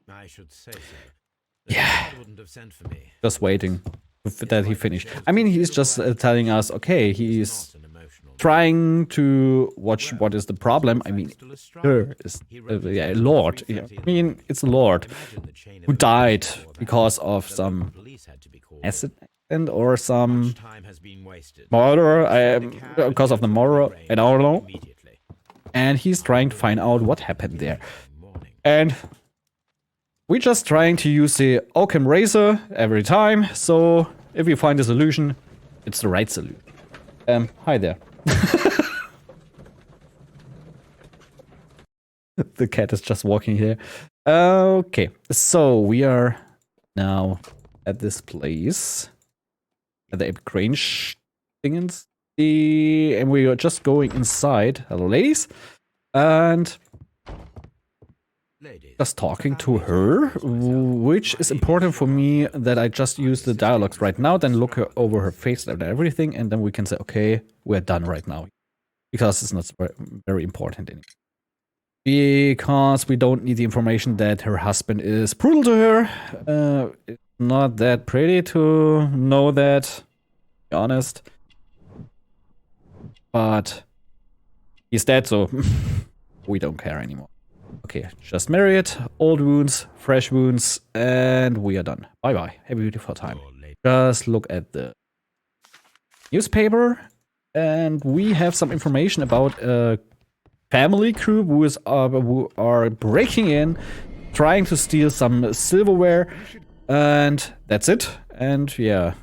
I should say so. Yeah, Wouldn't have sent for me. just waiting that he finished. I mean, he's just telling us, okay, he's trying to watch what is the problem. I mean, there is a lord. Yeah. I mean, it's a lord who died because of some acid accident or some murder. Because of the murder, I don't know. And he's trying to find out what happened there. And we're just trying to use the Occam razor every time. So if we find a solution, it's the right solution. Hi there. The cat is just walking here. Okay, so we are now at this place at the Grange thingens, and we are just going inside. Hello, ladies, and just talking to her, which is important for me that I just use the dialogues right now, then look over her face and everything, and then we can say, okay, we're done right now, because it's not very important anymore. Because we don't need the information that her husband is brutal to her. It's not that pretty to know that, to be honest. But he's dead, so we don't care anymore. Okay, just marry it. Old wounds, fresh wounds, and we are done. Bye-bye. Have a beautiful time. Just look at the newspaper, and we have some information about a family group who are breaking in, trying to steal some silverware, and that's it. And yeah,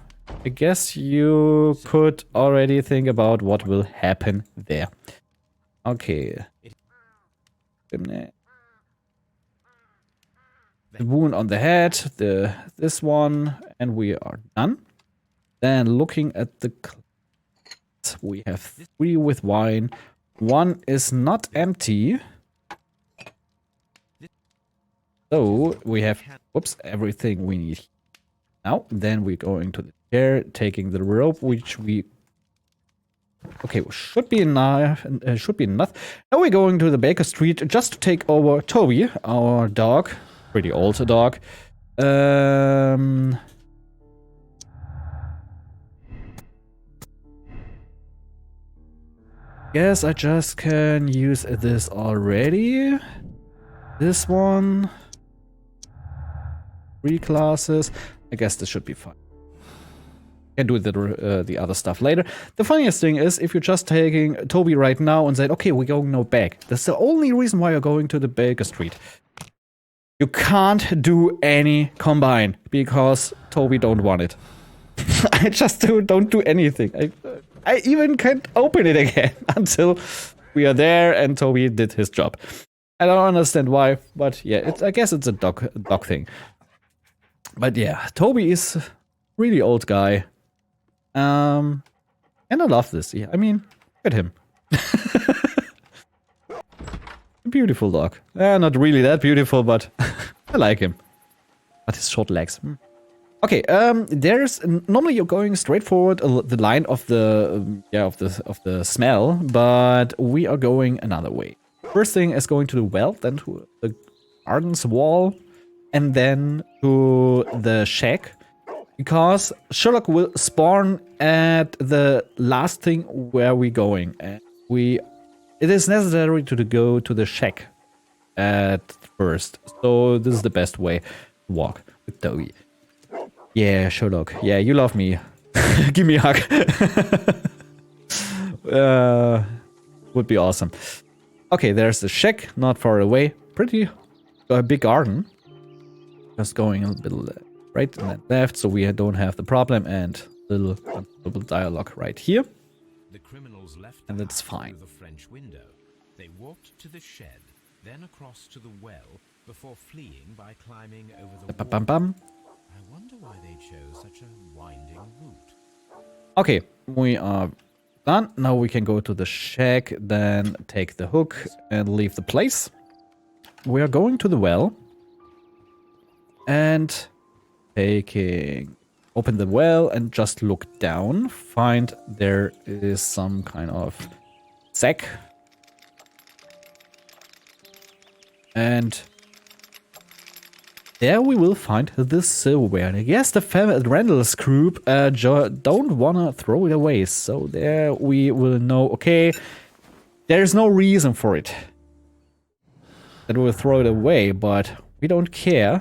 I guess you could already think about what will happen there. Okay. The wound on the head, this one, and we are done. Then looking at the, we have 3 with wine. 1 is not empty. So we have, whoops, everything we need now. Then we're going to the chair, taking the rope, which we Okay, should be enough. Should be enough. Now we're going to the Baker Street just to take over Toby, our dog, pretty old dog. Guess I just can use this already. This one. 3 classes. I guess this should be fine. Can do the other stuff later. The funniest thing is, if you're just taking Toby right now and said, okay, we're going now back. That's the only reason why you're going to the Baker Street. You can't do any combine because Toby don't want it. I just don't do anything. I even can't open it again until we are there and Toby did his job. I don't understand why, but yeah, I guess it's a dog thing. But yeah, Toby is a really old guy. And I love this. Yeah, I mean, look at him. Beautiful dog. Not really that beautiful, but I like him. But his short legs. Okay, there's normally you're going straight forward the line of the smell, but we are going another way. First thing is going to the well, then to the garden's wall, and then to the shack. Because Sherlock will spawn at the last thing where we're going. And it is necessary to go to the shack at first. So this is the best way to walk with Toby. Yeah, Sherlock. Yeah, you love me. Give me a hug. Would be awesome. Okay, there's the shack, not far away. Pretty big garden. Just going a little right and then left, so we don't have the problem, and little dialogue right here. The criminals left and that's fine. The French window. They walked to the shed, then across to the well, before fleeing by climbing over the wall. I wonder why they chose such a winding route. Okay, we are done. Now we can go to the shack, then take the hook and leave the place. We are going to the well and open the well and just look down. Find there is some kind of sack. And there we will find the silverware. And I guess the Randall's group don't wanna throw it away. So there we will know, okay, there's no reason for it that we'll throw it away, but we don't care.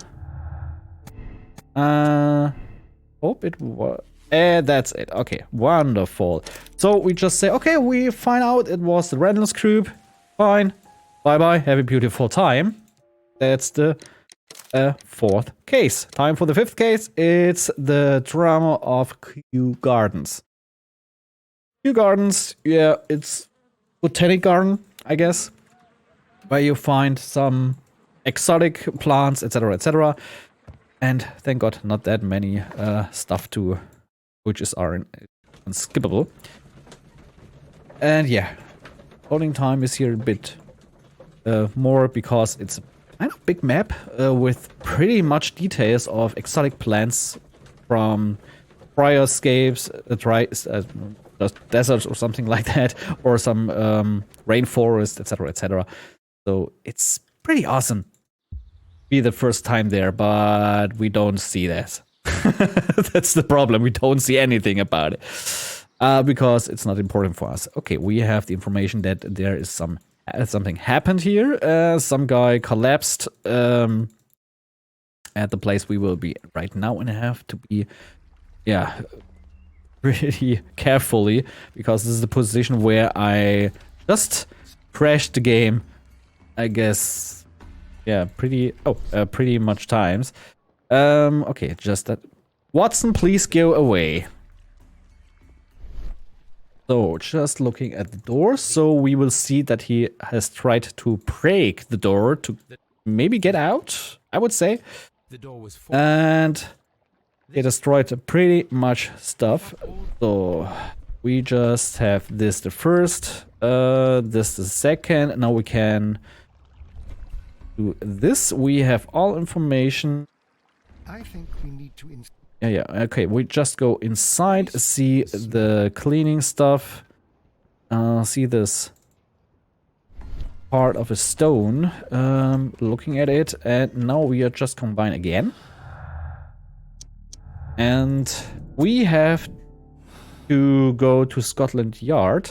Hope it was. That's it. Okay, wonderful. So we just say, okay, we find out it was the Randall's group. Fine. Bye-bye. Have a beautiful time. That's the 4th case. Time for the 5th case. It's the drama of Kew Gardens. Kew Gardens, yeah, it's botanic garden, I guess, where you find some exotic plants, etc., etc. And thank God, not that many stuff which are unskippable. And yeah, loading time is here a bit more because it's a kind of big map with pretty much details of exotic plants from prior scapes, just deserts or something like that, or some rainforest, etc., etc. So it's pretty awesome. Be the first time there, but we don't see that. That's the problem. We don't see anything about it because it's not important for us. Okay, we have the information that there is something happened here. Some guy collapsed at the place we will be right now, and I have to be, pretty carefully because this is the position where I just crashed the game, I guess. Yeah, pretty much times. Okay, just that. Watson, please go away. So, just looking at the door, so we will see that he has tried to break the door to maybe get out, I would say. The door was and he destroyed pretty much stuff. So, we just have this the first, this the second. Now we can do this. We have all information. I think we need to yeah, okay, we just go inside, see the cleaning stuff. see this part of a stone, looking at it, and now we are just combined again. And we have to go to Scotland Yard.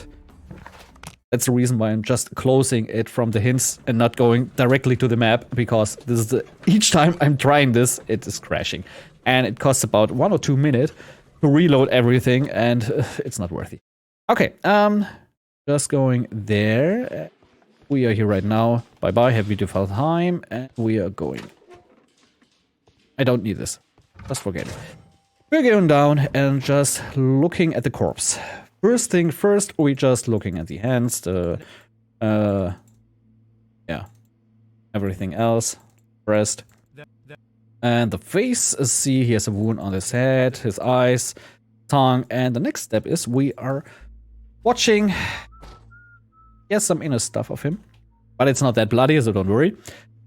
That's the reason why I'm just closing it from the hints and not going directly to the map, because this is each time I'm trying this, it is crashing. And it costs about 1 or 2 minutes to reload everything, and it's not worthy. Okay, just going there. We are here right now. Bye-bye, have a beautiful time, and we are going. I don't need this. Just forget it. We're going down and just looking at the corpse. First thing first, we just looking at the hands, yeah, everything else, breast, and the face. See, he has a wound on his head, his eyes, tongue, and the next step is we are watching. Yes, some inner stuff of him, but it's not that bloody, so don't worry.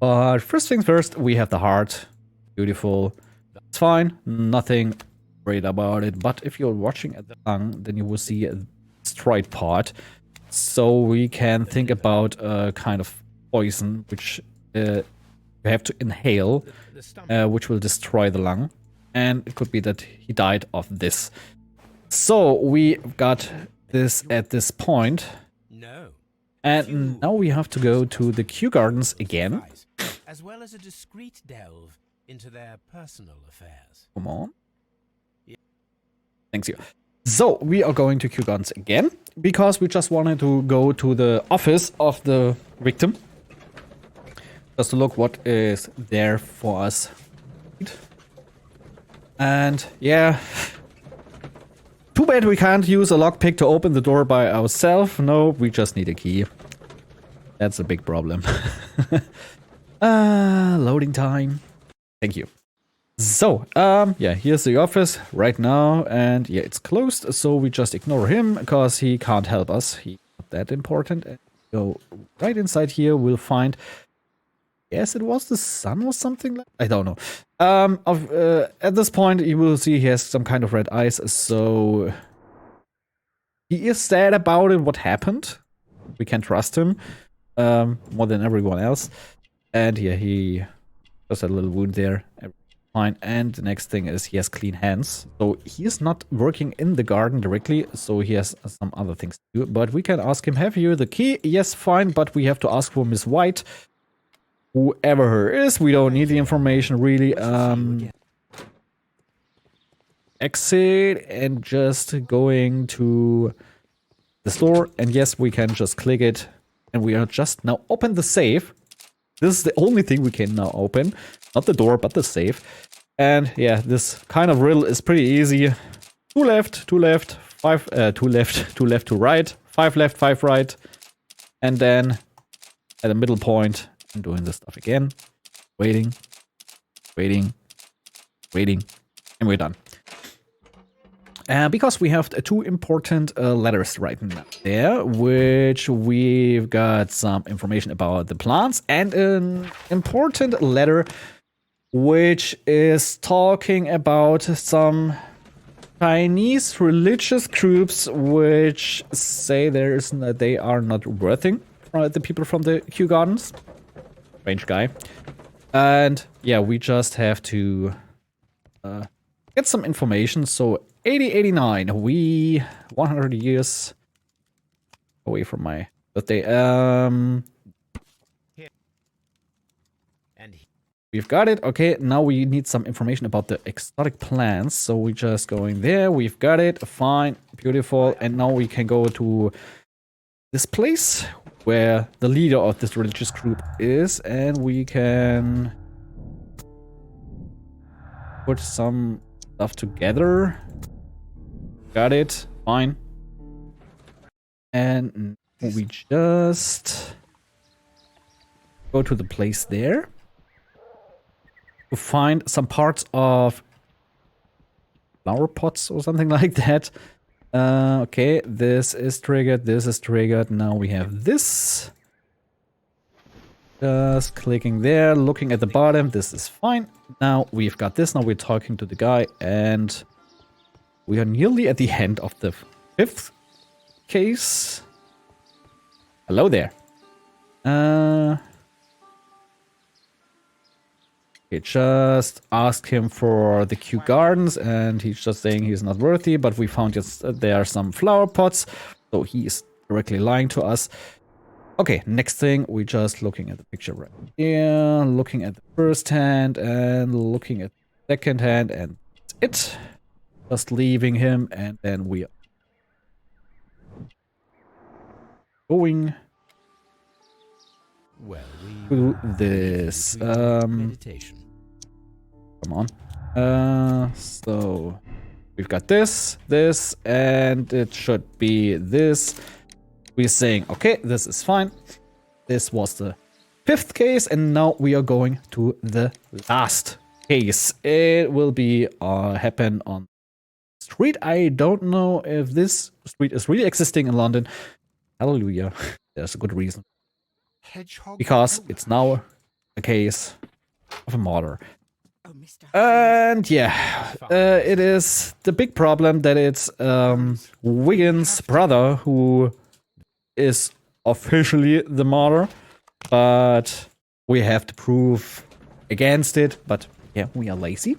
But first things first, we have the heart. Beautiful. It's fine. Nothing great about it. But if you're watching at the lung, then you will see a destroyed part. So we can think about a kind of poison, which you have to inhale, which will destroy the lung. And it could be that he died of this. So we got this at this point. And now we have to go to the Kew Gardens again. As well as a discreet delve into their personal affairs. Come on. Thanks you. So we are going to Kew Gardens again because we just wanted to go to the office of the victim. Just to look what is there for us. And yeah. Too bad we can't use a lockpick to open the door by ourselves. No, we just need a key. That's a big problem. Loading time. Thank you. So, yeah, here's the office right now. And yeah, it's closed. So we just ignore him because he can't help us. He's not that important. And go right inside here. We'll find... Yes, it was the sun or something like I don't know. At this point, you will see he has some kind of red eyes, so he is sad about it, what happened. We can trust him more than everyone else. And yeah, he just had a little wound there. Fine. And the next thing is he has clean hands. So he is not working in the garden directly, so he has some other things to do. But we can ask him, have you the key? Yes, fine, but we have to ask for Miss White. Whoever her is, we don't need the information really. Exit and just going to the store. And yes, we can just click it. And we are just now open the safe. This is the only thing we can now open. Not the door, but the safe. And yeah, this kind of riddle is pretty easy. 2 left, 2 left, 5, 2 left, 2 left, 2 right, 5 left, 5 right. And then at the middle point, I'm doing this stuff again. Waiting, waiting, waiting, and we're done. Because we have 2 important letters right now there, which we've got some information about the plants, and an important letter which is talking about some Chinese religious groups which say they are not worthy the people from the Kew Gardens. Strange guy. And yeah, we just have to get some information. So 8089, we 100 years away from my birthday. We've got it. Okay, now we need some information about the exotic plants. So we just going there. We've got it. Fine, beautiful. And now we can go to this place where the leader of this religious group is, and we can put some stuff together. Got it. Fine. And we just go to the place there to find some parts of flower pots or something like that. Okay, this is triggered, this is triggered. Now we have this. Just clicking there, looking at the bottom. This is fine. Now we've got this. Now we're talking to the guy, and we are nearly at the end of the 5th case. Hello there. Okay, just ask him for the Kew Gardens, and he's just saying he's not worthy, but we found there are some flower pots, so he is directly lying to us. Okay, next thing, we're just looking at the picture right here, looking at the first hand, and looking at the second hand, and that's it. Just leaving him, and then we are going Well, to this. meditation. Come on. So we've got this, and it should be this. We're saying, okay, this is fine. This was the 5th case, and now we are going to the last case. It will be happen on street. I don't know if this street is really existing in London. Hallelujah. There's a good reason. Hedgehog Because Road. it's now a case of a murder. Oh, Mr. And yeah, it is the big problem that it's Wiggins' brother who is officially the martyr, but we have to prove against it. But yeah, we are lazy,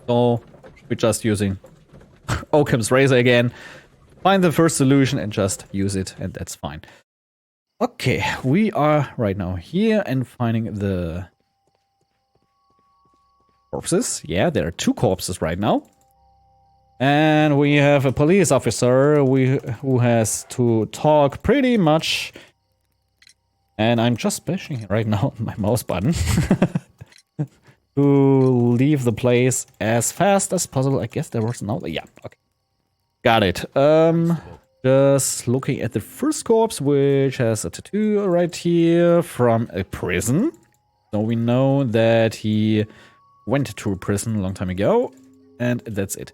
so we're just using Occam's razor again. Find the first solution and just use it, and that's fine. Okay, we are right now here and finding the corpses. Yeah, there are 2 corpses right now. And we have a police officer who has to talk pretty much. And I'm just bashing right now on my mouse button to leave the place as fast as possible. I guess there was another. Yeah, okay. Got it. Just looking at the first corpse, which has a tattoo right here from a prison. So we know that he went to a prison a long time ago, and that's it.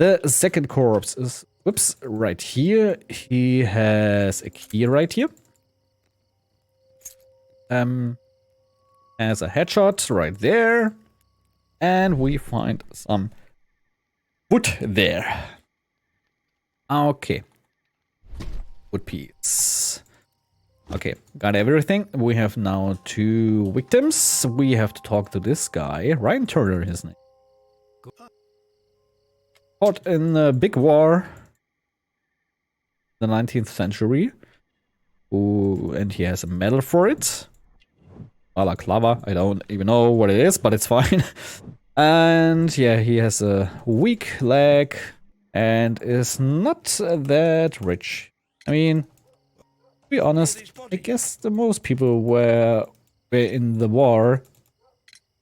The second corpse is, whoops, right here. He has a key right here. Has a headshot right there, and we find some wood there. Okay. Wood piece. Okay, got everything. We have now 2 victims. We have to talk to this guy. Ryan Turner, his name. Fought in a big war in the 19th century. Ooh, and he has a medal for it. Balaclava. I don't even know what it is, but it's fine. And yeah, he has a weak leg and is not that rich. I mean, to be honest, I guess the most people were in the war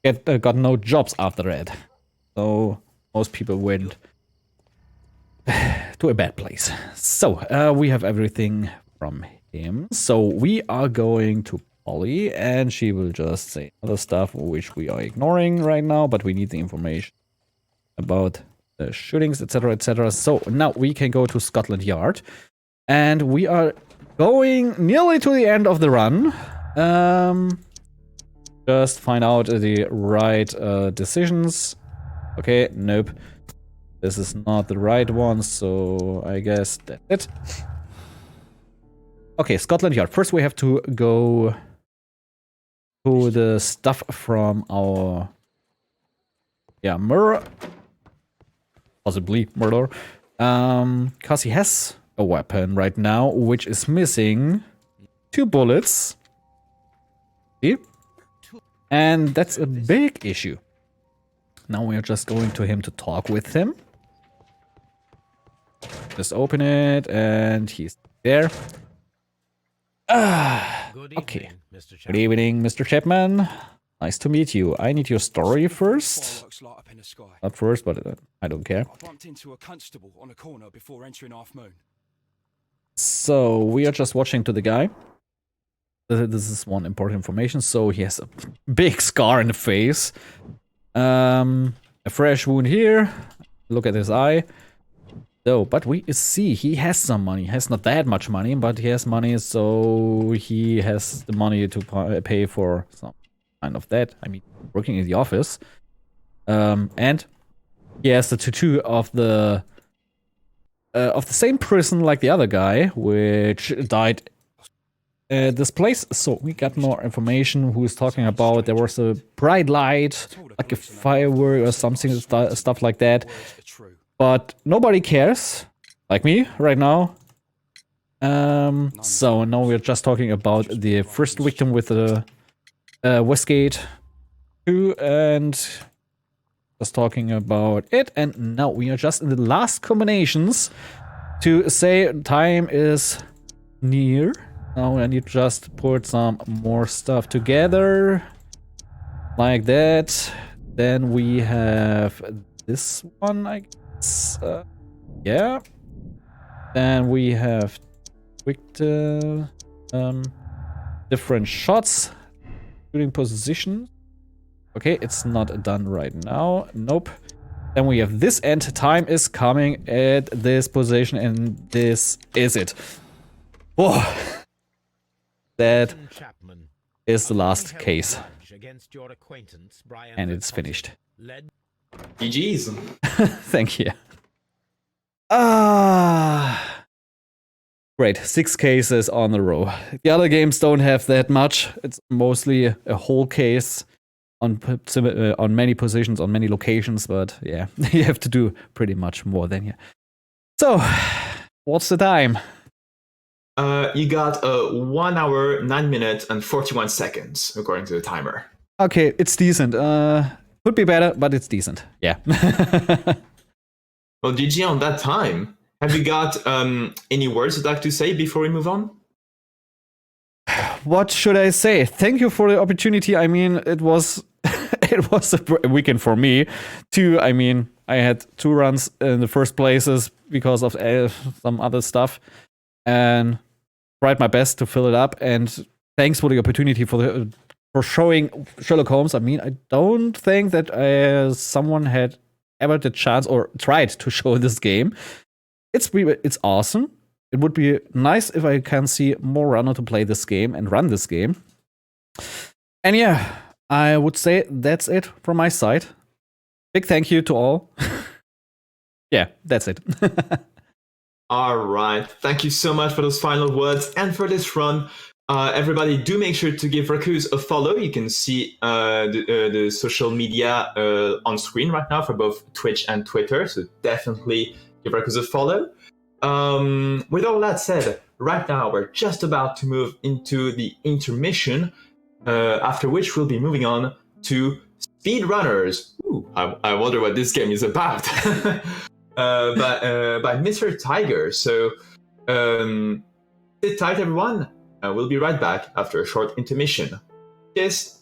got no jobs after that. So most people went to a bad place. So we have everything from him. So we are going to Polly, and she will just say other stuff which we are ignoring right now, but we need the information about the shootings, etc., etc. So now we can go to Scotland Yard. And we are going nearly to the end of the run. Just find out the right decisions. Okay, nope. This is not the right one, so I guess that's it. Okay, Scotland Yard. First we have to go to the stuff from our murder. Possibly murder. Because he has a weapon right now, which is missing 2 bullets. See? And that's a big issue. Now we are just going to him to talk with him. Just open it, and he's there. Good Okay. evening, Mr. Good Chapman. evening, Mr. Chapman. Nice to meet you. I need your story first. Fireworks light up in the sky. Not first, but I don't care. I bumped into a constable on a corner before entering Half Moon. So we are just watching to the guy. This is one important information. So he has a big scar in the face. A fresh wound here. Look at his eye. So, but we see he has some money. He has not that much money, but he has money, so he has the money to pay for some kind of that. I mean, working in the office. And he has the tattoo of the same person like the other guy, which died this place. So we got more information. Who is talking about there was a bright light, like a firework or something, stuff like that. Words are true. But nobody cares, like me right now. So now we're just talking about the first victim with the Westgate 2 and just talking about it. And now we are just in the last combinations to say time is near. Now I need to just put some more stuff together like that. Then we have this one, I guess. Yeah. Then we have different shots, shooting position. Okay, it's not done right now. Nope. Then we have this end. Time is coming at this position, and this is it. Oh, that Chapman, is the last case, against your acquaintance, Brian and it's finished. led GG's. Thank you. Ah. Great, 6 cases on a row. The other games don't have that much. It's mostly a whole case on many positions, on many locations, but yeah, you have to do pretty much more than here. So, what's the time? You got 1 hour, 9 minutes, and 41 seconds, according to the timer. Okay, it's decent. Could be better, but it's decent. Yeah. Well, GG on that time. Have you got any words you'd like to say before we move on? What should I say? Thank you for the opportunity. I mean, it was it was a weekend for me too. I mean, I had 2 runs in the first places because of some other stuff, and tried my best to fill it up. And thanks for the opportunity for showing Sherlock Holmes. I mean, I don't think that someone had ever the chance or tried to show this game. It's awesome. It would be nice if I can see more runner to play this game and run this game. And yeah, I would say that's it from my side. Big thank you to all. Yeah, that's it. All right. Thank you so much for those final words and for this run. Everybody, do make sure to give Racooze a follow. You can see the social media on screen right now for both Twitch and Twitter. So definitely give Racooze a follow. With all that said, right now we're just about to move into the intermission, after which we'll be moving on to Speedrunners. Ooh, I wonder what this game is about. By Mr. Tiger. So sit tight, everyone. We'll be right back after a short intermission. Cheers.